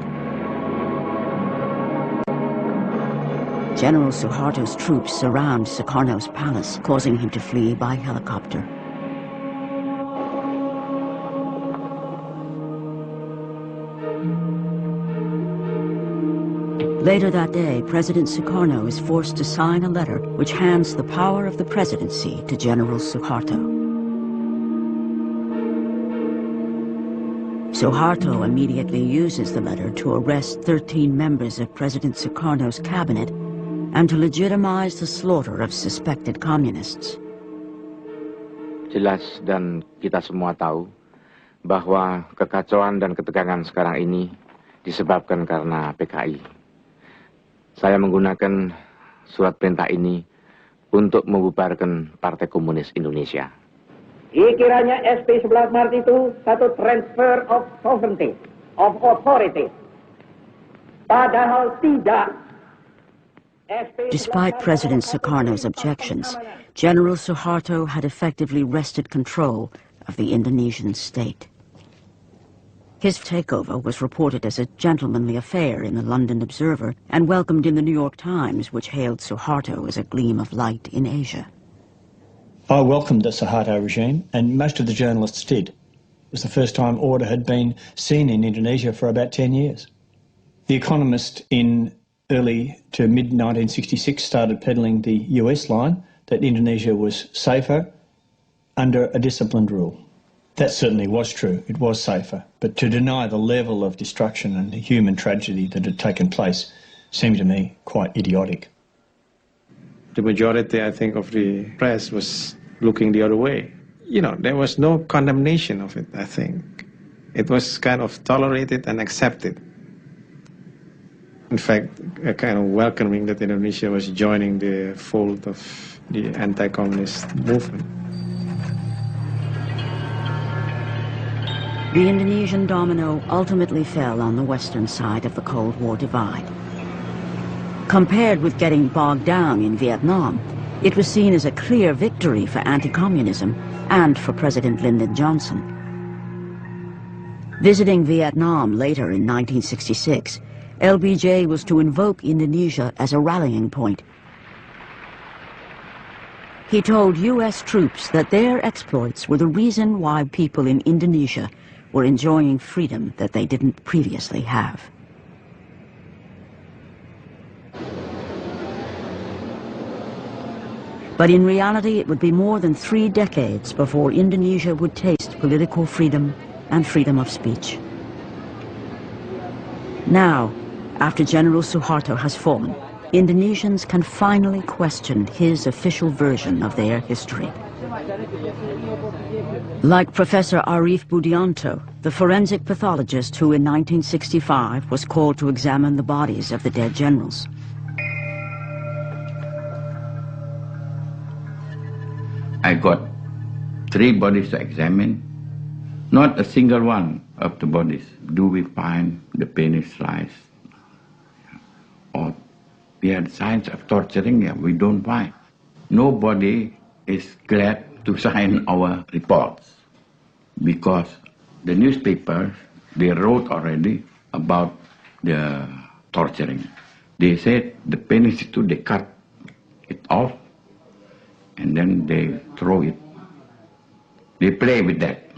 General Suharto's troops surround Sukarno's palace, causing him to flee by helicopter. Later that day, President Sukarno is forced to sign a letter which hands the power of the presidency to General Suharto. Suharto immediately uses the letter to arrest 13 members of President Sukarno's cabinet and to legitimize the slaughter of suspected communists. Jelas dan kita semua tahu bahwa kekacauan dan ketegangan sekarang ini disebabkan karena PKI. Saya menggunakan surat perintah ini untuk membubarkan Partai Komunis Indonesia. Dikiranya SP 11 Maret itu satu transfer of sovereignty, of authority. Padahal tidak. Despite President Sukarno's objections, General Suharto had effectively wrested control of the Indonesian state. His takeover was reported as a gentlemanly affair in the London Observer and welcomed in the New York Times, which hailed Suharto as a gleam of light in Asia. I welcomed the Suharto regime, and most of the journalists did. It was the first time order had been seen in Indonesia for about 10 years. The Economist in early to mid-1966 started peddling the US line that Indonesia was safer under a disciplined rule. That certainly was true, it was safer, but to deny the level of destruction and the human tragedy that had taken place seemed to me quite idiotic. The majority, I think, of the press was looking the other way. You know, there was no condemnation of it, I think. It was kind of tolerated and accepted. In fact, a kind of welcoming that Indonesia was joining the fold of the anti-communist movement. The Indonesian domino ultimately fell on the western side of the Cold War divide. Compared with getting bogged down in Vietnam, it was seen as a clear victory for anti-communism and for President Lyndon Johnson. Visiting Vietnam later in 1966, LBJ was to invoke Indonesia as a rallying point. He told US troops that their exploits were the reason why people in Indonesia were enjoying freedom that they didn't previously have. But in reality, it would be more than 3 decades before Indonesia would taste political freedom and freedom of speech. Now, after General Suharto has fallen, Indonesians can finally question his official version of their history. Like Professor Arif Budianto, the forensic pathologist who in 1965 was called to examine the bodies of the dead generals. I got 3 bodies to examine. Not a single one of the bodies do we find the penis slice. Or we had signs of torturing, we don't find. Nobody is glad to sign our reports because the newspapers, they wrote already about the torturing. They said the penis, they cut it off and then they throw it. They play with that,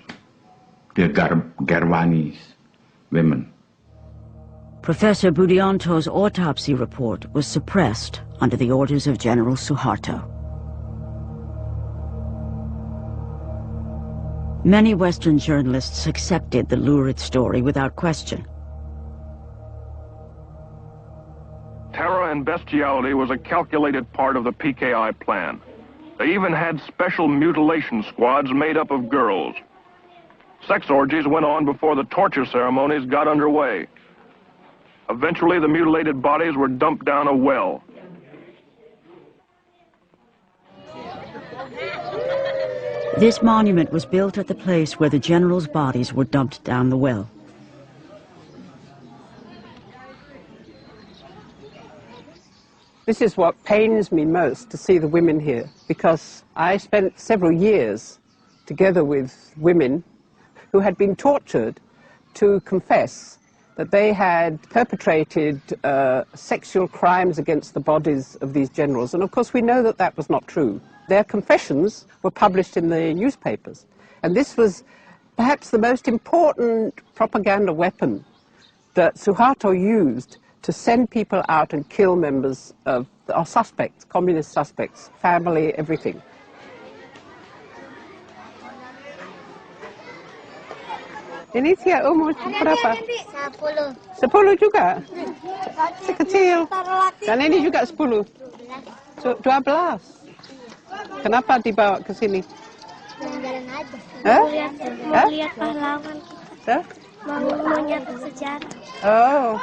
the Garwani's women. Professor Budianto's autopsy report was suppressed under the orders of General Suharto. Many Western journalists accepted the lurid story without question. Terror and bestiality was a calculated part of the PKI plan. They even had special mutilation squads made up of girls. Sex orgies went on before the torture ceremonies got underway. Eventually, the mutilated bodies were dumped down a well. This monument was built at the place where the generals' bodies were dumped down the well. This is what pains me most, to see the women here, because I spent several years together with women who had been tortured to confess that they had perpetrated sexual crimes against the bodies of these generals. And of course we know that that was not true. Their confessions were published in the newspapers. And this was perhaps the most important propaganda weapon that Suharto used to send people out and kill members of our suspects, communist suspects, family, everything. Ini dia umur berapa? 10 juga? Sekecil. Dan ini juga 10. 12. Kenapa dibawa ke sini? Jalan-jalan aja. Hah? Lihat pahlawan. Hah? Mau nyatet sejarah. Oh.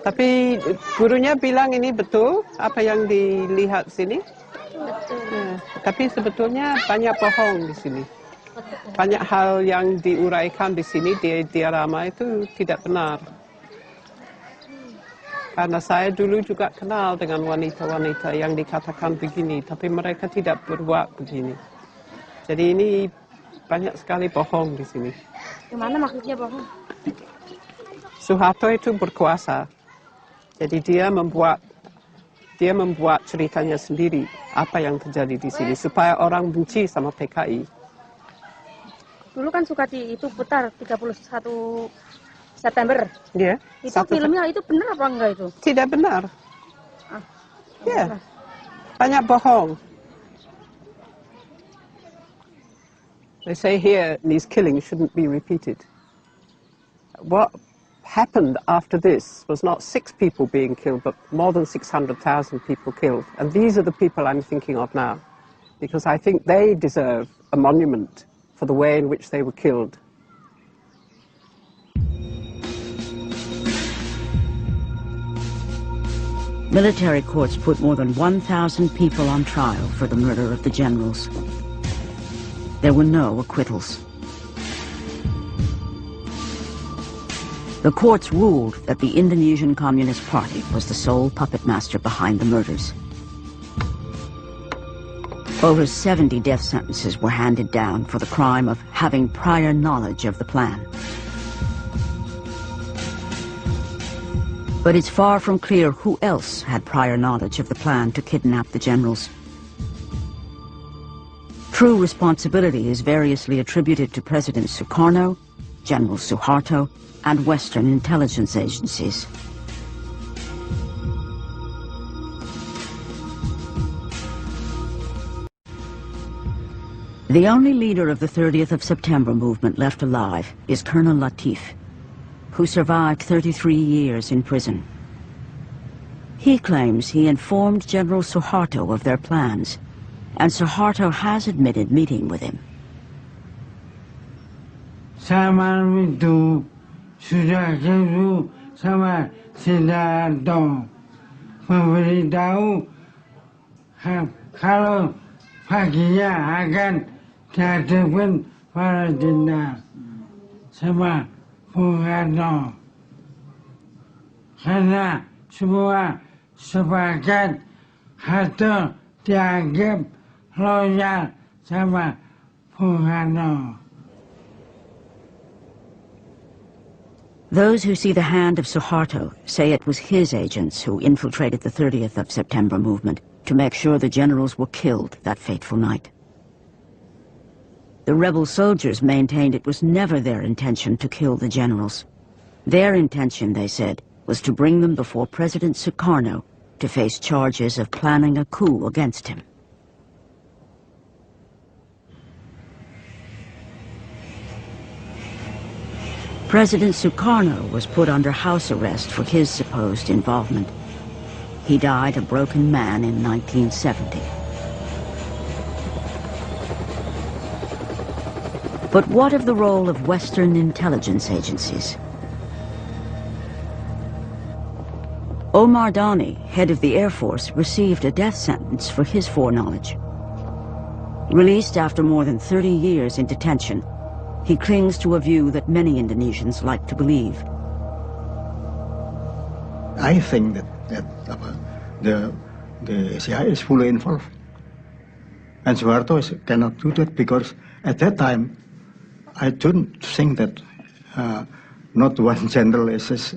Tapi gurunya bilang ini betul apa yang dilihat sini? Betul. Ya, tapi sebetulnya banyak bohong di sini. Banyak hal yang diuraikan di sini di diorama itu tidak benar. Karena saya dulu juga kenal dengan wanita-wanita yang dikatakan begini, tapi mereka tidak berbuat begini. Jadi ini banyak sekali bohong di sini. Gimana maksudnya bohong? Suharto itu berkuasa. Jadi dia membuat ceritanya sendiri apa yang terjadi di sini supaya orang benci sama PKI. Dulu kan Sukati itu putar 31 September. Iya. Itu filmnya itu benar apa enggak itu? Tidak benar. Ya. Banyak bohong. They say here these killings shouldn't be repeated. What happened after this was not 6 people being killed, but more than 600,000 people killed. And these are the people I'm thinking of now, because I think they deserve a monument for the way in which they were killed. Military courts put more than 1,000 people on trial for the murder of the generals. There were no acquittals. The courts ruled that the Indonesian Communist Party was the sole puppet master behind the murders. Over 70 death sentences were handed down for the crime of having prior knowledge of the plan. But it's far from clear who else had prior knowledge of the plan to kidnap the generals. True responsibility is variously attributed to President Sukarno, General Suharto, and Western intelligence agencies. The only leader of the 30th of September movement left alive is Colonel Latif, who survived 33 years in prison. He claims he informed General Suharto of their plans, and Suharto has admitted meeting with him. Sama itu sudah ketemu sama Sidarto, memberitahu kalau paginya akan dihadapkan para jenderal sama Bung Karno. Karena semua sepakat Harto dianggap loyal sama Bung Karno. Those who see the hand of Suharto say it was his agents who infiltrated the 30th of September movement to make sure the generals were killed that fateful night. The rebel soldiers maintained it was never their intention to kill the generals. Their intention, they said, was to bring them before President Sukarno to face charges of planning a coup against him. President Sukarno was put under house arrest for his supposed involvement. He died a broken man in 1970. But what of the role of Western intelligence agencies? Omar Dani, head of the Air Force, received a death sentence for his foreknowledge. Released after more than 30 years in detention, he clings to a view that many Indonesians like to believe. I think that the CIA is fully involved. And Suharto cannot do that because at that time, I don't think that not one general has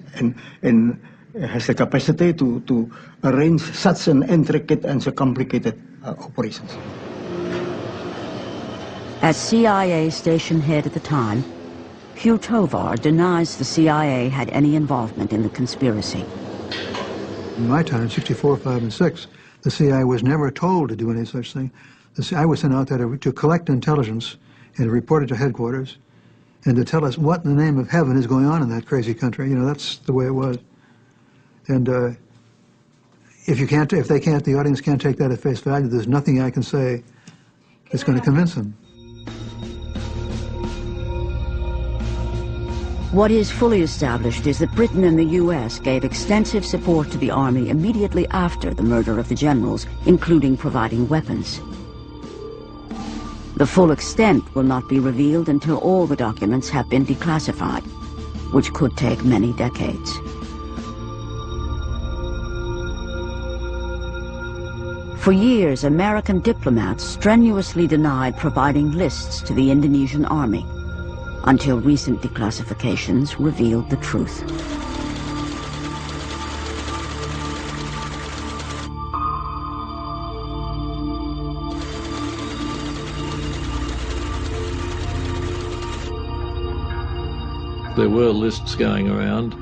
the capacity to arrange such an intricate and so complicated operations. As CIA station head at the time, Hugh Tovar denies the CIA had any involvement in the conspiracy. In my time, 64, 5, and 6, the CIA was never told to do any such thing. The CIA was sent out there to collect intelligence and report it to headquarters and to tell us what in the name of heaven is going on in that crazy country. You know, that's the way it was. And if the audience can't take that at face value, there's nothing I can say that's going to convince them. What is fully established is that Britain and the US gave extensive support to the army immediately after the murder of the generals, including providing weapons. The full extent will not be revealed until all the documents have been declassified, which could take many decades. For years, American diplomats strenuously denied providing lists to the Indonesian army, until recent declassifications revealed the truth. There were lists going around.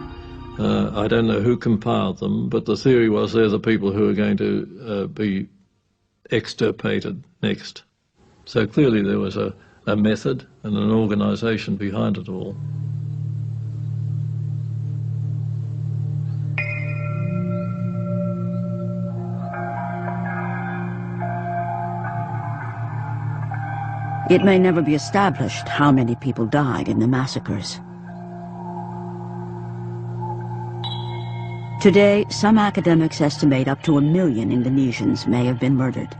I don't know who compiled them, but the theory was they're the people who are going to be extirpated next. So clearly there was a method and an organisation behind it all. It may never be established how many people died in the massacres. Today, some academics estimate up to 1 million Indonesians may have been murdered.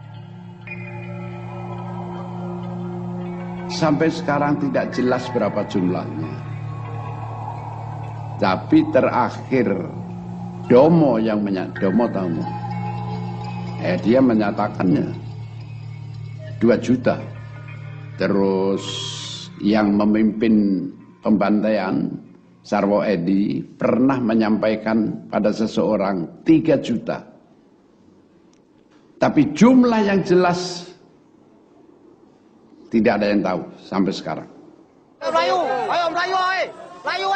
Sampai sekarang tidak jelas berapa jumlahnya. Tapi terakhir Domo yang Domo tahu, dia menyatakannya 2 juta. Terus yang memimpin pembantaian Sarwo Edi pernah menyampaikan pada seseorang 3 juta. Tapi jumlah yang jelas tidak ada yang tahu sampai sekarang. Melayu, ayo Melayu, Melayu,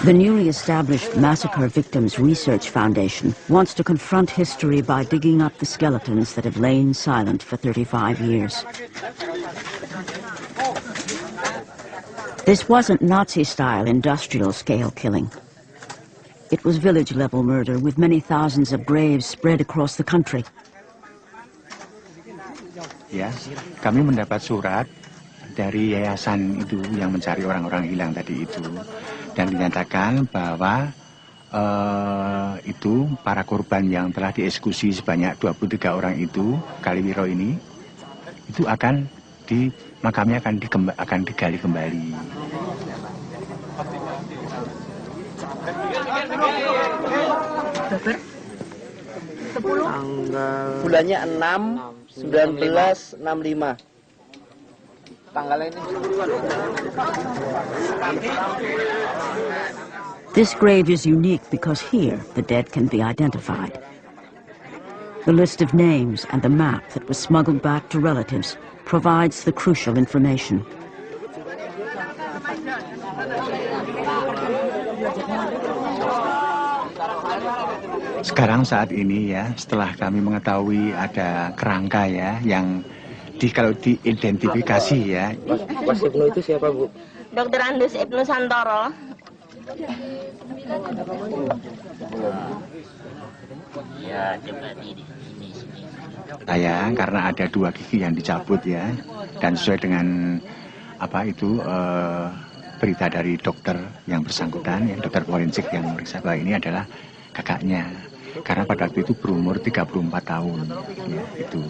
The newly established Massacre Victims Research Foundation wants to confront history by digging up the skeletons that have lain silent for 35 years. This wasn't Nazi-style industrial-scale killing. It was village-level murder with many thousands of graves spread across the country. Ya, kami mendapat surat dari yayasan itu yang mencari orang-orang hilang tadi itu, dan dinyatakan bahwa itu para korban yang telah dieksekusi sebanyak 23 orang itu, Kaliwiro ini, itu akan makamnya akan digali kembali. Bulannya 6, 19, 65. Tanggalnya ini. This grave is unique because here the dead can be identified. The list of names and the map that was smuggled back to relatives provides the crucial information. Sekarang saat ini ya, setelah kami mengetahui ada kerangka ya yang kalau diidentifikasi ya. Mas Ibnu itu siapa, Bu? Dr. Andes Ibnu Santoro. Saya karena ada 2 gigi yang dicabut ya, dan sesuai dengan berita dari dokter yang bersangkutan, ya, dokter forensik yang meriksa bahwa ini adalah kakaknya. Karena pada waktu itu berumur 34 tahun, ya, itu.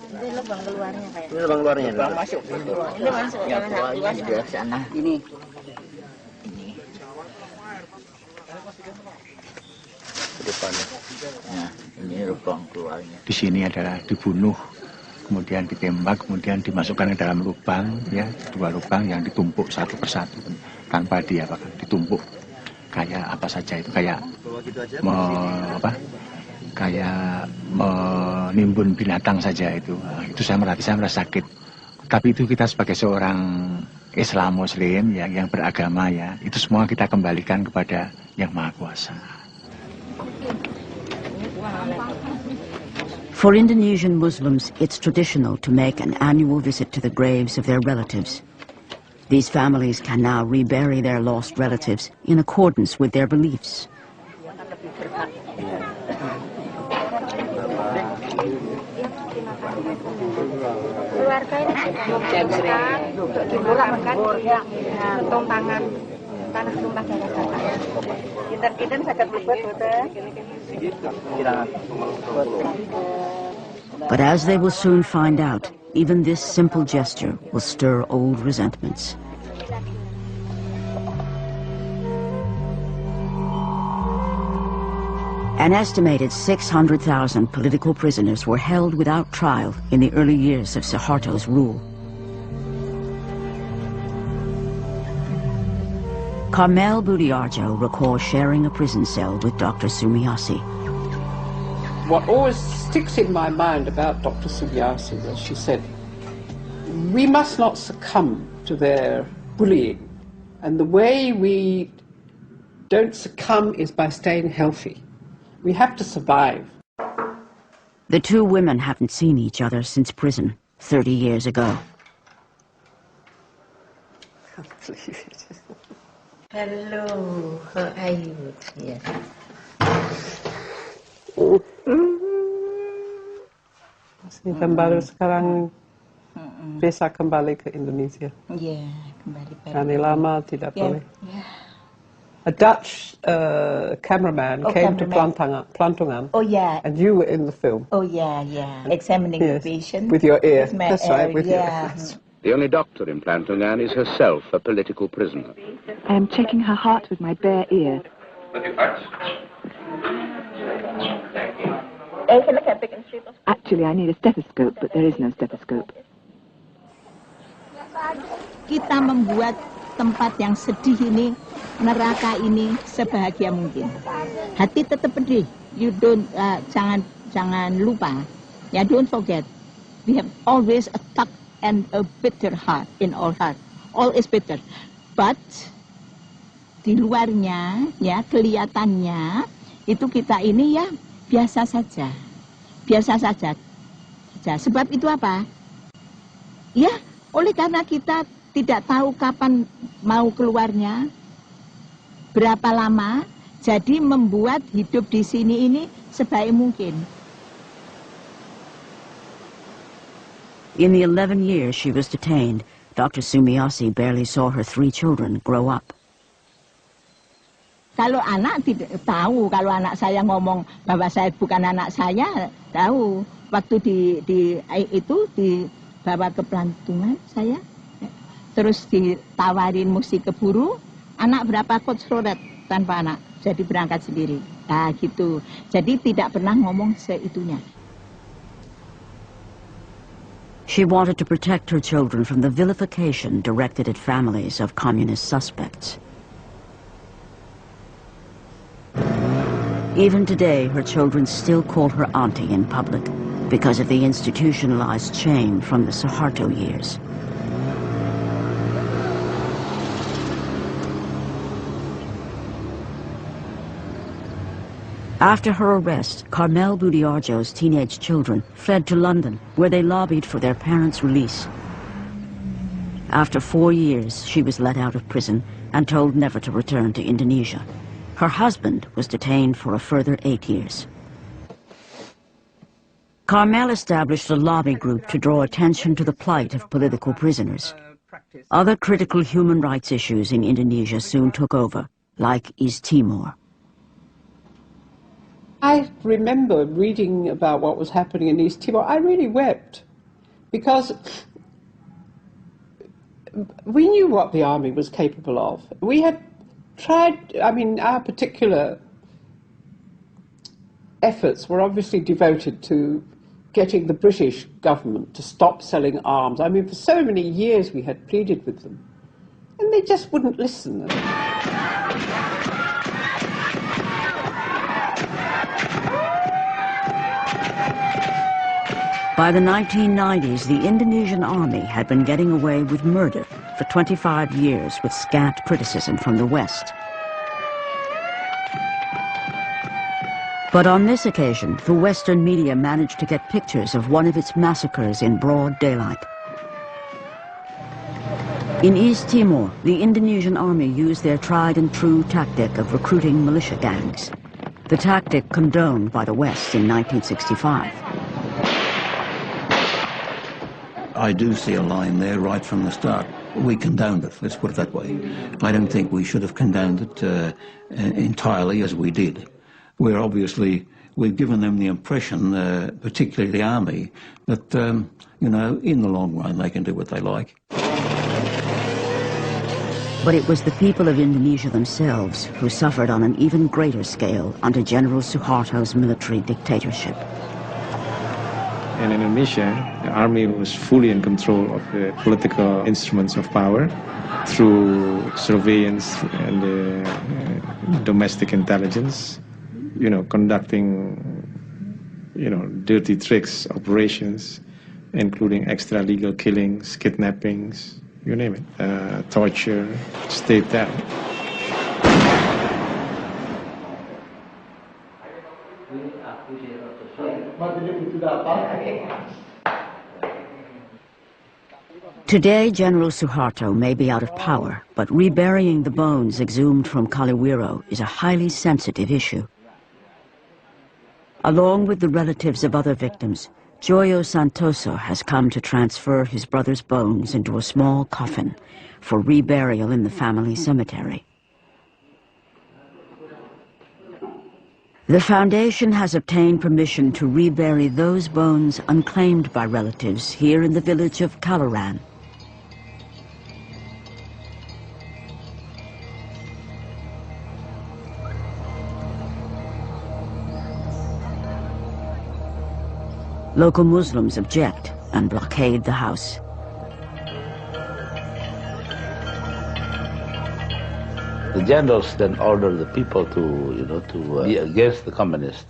Ini lubang keluarnya kayak. Ini lubang keluarnya. Lubang masuk. Ini masuk. Ya, keluarnya sudah ke sana. Ini. Ke depannya. Nah, ini lubang keluarnya. Di sini adalah dibunuh, kemudian ditembak, kemudian dimasukkan ke dalam lubang, ya, 2 lubang yang ditumpuk satu persatu tanpa ditumpuk kayak apa saja itu, kayak kayak menimbun binatang saja itu. Itu saya merasa sakit. Tapi itu kita sebagai seorang Islam Muslim yang beragama ya, itu semua kita kembalikan kepada Yang Maha Kuasa. For Indonesian Muslims, it's traditional to make an annual visit to the graves of their relatives. These families can now rebury their lost relatives in accordance with their beliefs. Keluarga ini duduk di makan, kentung tangan, tanah tumpah darah bapak. Kita sakit buat But as they will soon find out, even this simple gesture will stir old resentments. An estimated 600,000 political prisoners were held without trial in the early years of Suharto's rule. Carmel Budiarjo recalls sharing a prison cell with Dr. Sumiasi. What always sticks in my mind about Dr. Sumiasi was she said, we must not succumb to their bullying. And the way we don't succumb is by staying healthy. We have to survive. The 2 women haven't seen each other since prison 30 years ago. I can't believe it. Hello, how are you? Yes. Dan baru sekarang bisa kembali ke Indonesia. Iya, kembali. Karena lama tidak boleh. A Dutch cameraman came to Plantungan. Oh yeah. And you were in the film. Oh yeah. Examining the patient. With your ear. With my That's right, with your ear. The only doctor in Plantungan is herself a political prisoner. I am checking her heart with my bare ear. Actually, I need a stethoscope, but there is no stethoscope. Kita membuat tempat yang sedih ini, neraka ini sebahagia mungkin. Hati tetap pedih. You don't jangan lupa. Ya, don't forget. We have always a tough and a bitter heart in our heart. All is bitter. But di luarnya, ya, kelihatannya itu kita ini ya biasa saja. Biasa saja. Sebab itu apa? Ya, oleh karena kita tidak tahu kapan mau keluarnya, berapa lama, jadi membuat hidup di sini ini sebaik mungkin. In the 11 years she was detained, Dr. Sumiasi barely saw her 3 children grow up. Kalau anak tidak tahu, kalau anak saya ngomong bahwa saya bukan anak saya, tahu. Waktu dibawa ke Plantungan saya, terus ditawarin mesti keburu, anak berapa coach rodet tanpa anak, jadi berangkat sendiri. Nah gitu, jadi tidak pernah ngomong seitunya. She wanted to protect her children from the vilification directed at families of communist suspects. Even today, her children still call her auntie in public because of the institutionalized shame from the Suharto years. After her arrest, Carmel Budiarjo's teenage children fled to London, where they lobbied for their parents' release. After 4 years, she was let out of prison and told never to return to Indonesia. Her husband was detained for a further 8 years. Carmel established a lobby group to draw attention to the plight of political prisoners. Other critical human rights issues in Indonesia soon took over, like East Timor. I remember reading about what was happening in East Timor. I really wept, because we knew what the army was capable of. We had tried, I mean, our particular efforts were obviously devoted to getting the British government to stop selling arms. I mean, for so many years we had pleaded with them, and they just wouldn't listen. By the 1990s, the Indonesian army had been getting away with murder for 25 years with scant criticism from the West. But on this occasion, the Western media managed to get pictures of one of its massacres in broad daylight. In East Timor, the Indonesian army used their tried and true tactic of recruiting militia gangs, the tactic condoned by the West in 1965. I do see a line there right from the start. We condoned it, let's put it that way. I don't think we should have condoned it entirely as we did. We've given them the impression, particularly the army, that, you know, in the long run they can do what they like. But it was the people of Indonesia themselves who suffered on an even greater scale under General Suharto's military dictatorship. In Indonesia, the army was fully in control of the political instruments of power through surveillance and domestic intelligence, you know, conducting, you know, dirty tricks, operations, including extra-legal killings, kidnappings, you name it, torture, state terror. Today, General Suharto may be out of power, but reburying the bones exhumed from Kaliwiro is a highly sensitive issue. Along with the relatives of other victims, Joyo Santoso has come to transfer his brother's bones into a small coffin for reburial in the family cemetery. The foundation has obtained permission to rebury those bones unclaimed by relatives here in the village of Kalaran. Local Muslims object and blockade the house. The generals then order the people to be against the communists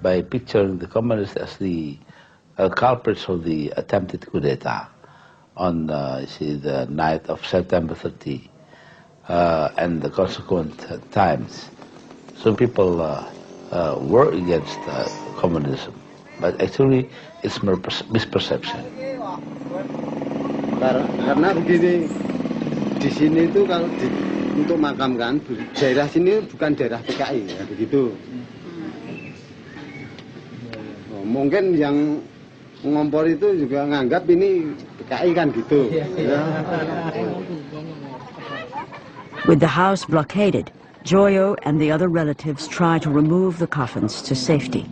by picturing the communists as the culprits of the attempted coup d'etat on the night of September 30 and the consequent times. Some people were against communism, but actually it's misperception. Karena begini, di sini itu kalau untuk makamkan, daerah sini bukan daerah PKI, ya, begitu. Mungkin yang mengompor itu juga nganggap ini PKI kan gitu. Ya. With the house blockaded, Joyo and the other relatives try to remove the coffins to safety.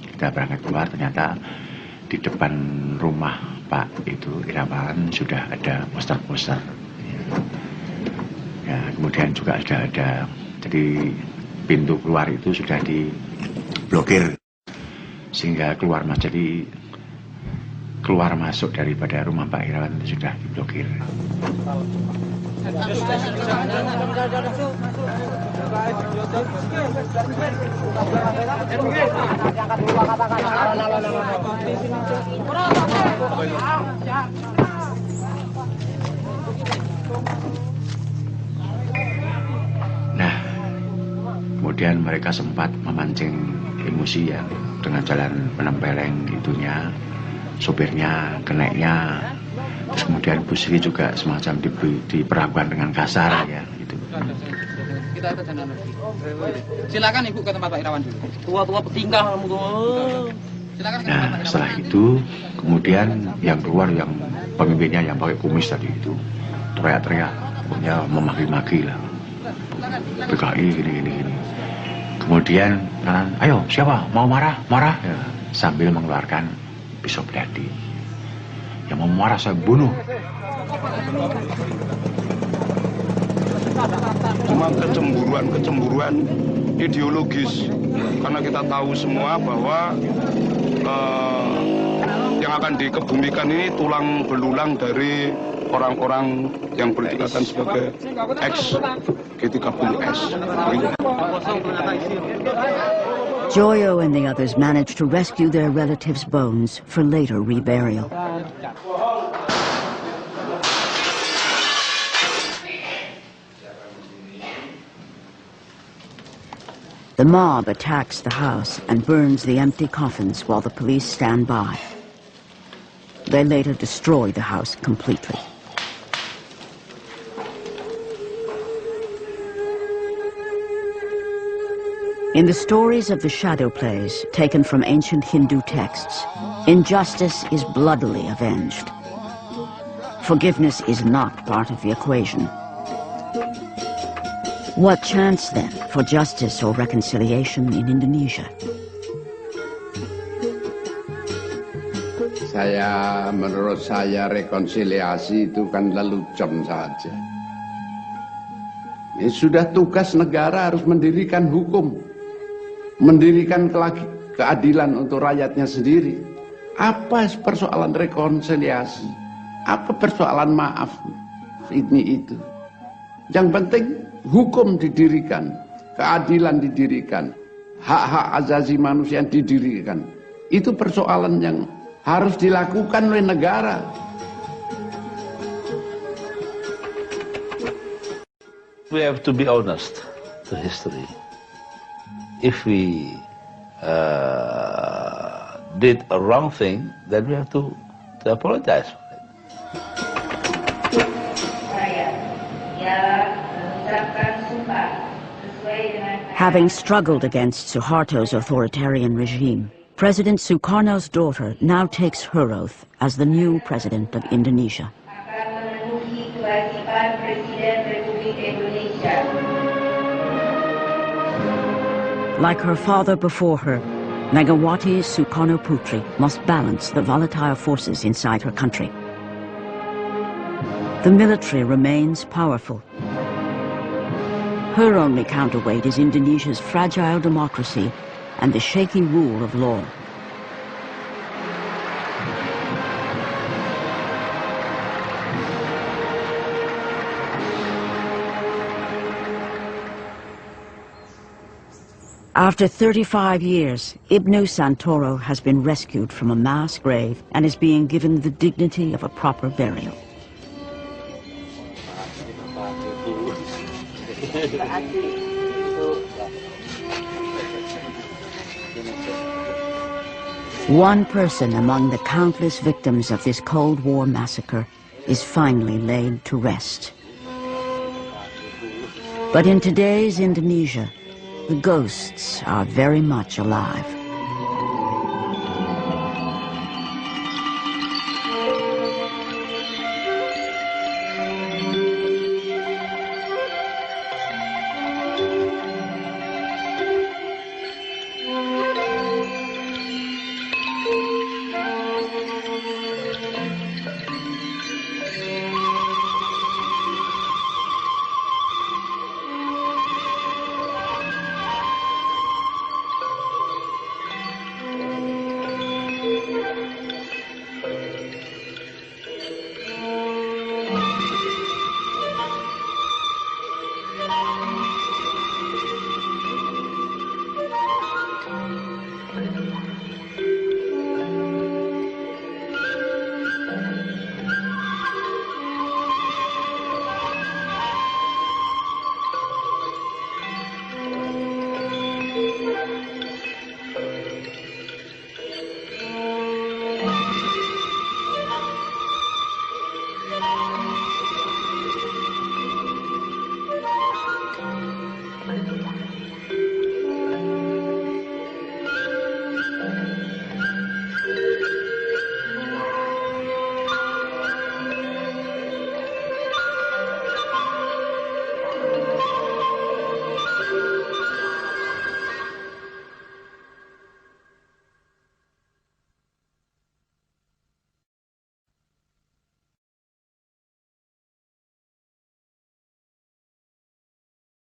Kita berangkat keluar, ternyata di depan rumah Pak itu Irawan sudah ada poster-poster. Ya, kemudian juga sudah ada, jadi pintu keluar itu sudah diblokir sehingga keluar masuk daripada rumah Pak Irawan itu sudah diblokir. kemudian mereka sempat memancing emosi ya dengan jalan penempeleng itunya, sopirnya, keneknya, terus kemudian Bu Sri juga semacam diperlakukan dengan kasar ya gitu. Silakan Ibu ke tempat Pak Irawan dulu. Tua-tua petinggal. Nah setelah itu kemudian yang keluar yang pemimpinnya yang pakai kumis tadi itu teriak-teriak, pokoknya memaki-maki lah, PKI gini. Kemudian kanan, ayo siapa mau marah ya, sambil mengeluarkan pisau belati. Yang mau marah saya bunuh. Cuma kecemburuan ideologis, karena kita tahu semua bahwa yang akan dikebumikan ini tulang belulang dari orang-orang yang berdekatan sebagai ex G30S. Joyo and the others managed to rescue their relatives' bones for later reburial. The mob attacks the house and burns the empty coffins while the police stand by. They later destroy the house completely. In the stories of the shadow plays taken from ancient Hindu texts, injustice is bloodily avenged. Forgiveness is not part of the equation. What chance, then, for justice or reconciliation in Indonesia? Menurut saya rekonsiliasi itu kan lelucon saja. Ini sudah tugas negara harus mendirikan hukum, mendirikan keadilan untuk rakyatnya sendiri. Apa persoalan rekonsiliasi? Apa persoalan maaf? Ini itu. Yang penting hukum didirikan, keadilan didirikan, hak-hak asasi manusia didirikan. Itu persoalan yang harus dilakukan oleh negara. We have to be honest to history. If we did a wrong thing, then we have to apologize for it. Having struggled against Suharto's authoritarian regime, President Sukarno's daughter now takes her oath as the new president of Indonesia. Like her father before her, Megawati Sukarno Putri must balance the volatile forces inside her country. The military remains powerful. Her only counterweight is Indonesia's fragile democracy and the shaky rule of law. After 35 years, Ibnu Santoro has been rescued from a mass grave and is being given the dignity of a proper burial. One person among the countless victims of this Cold War massacre is finally laid to rest. But in today's Indonesia, the ghosts are very much alive.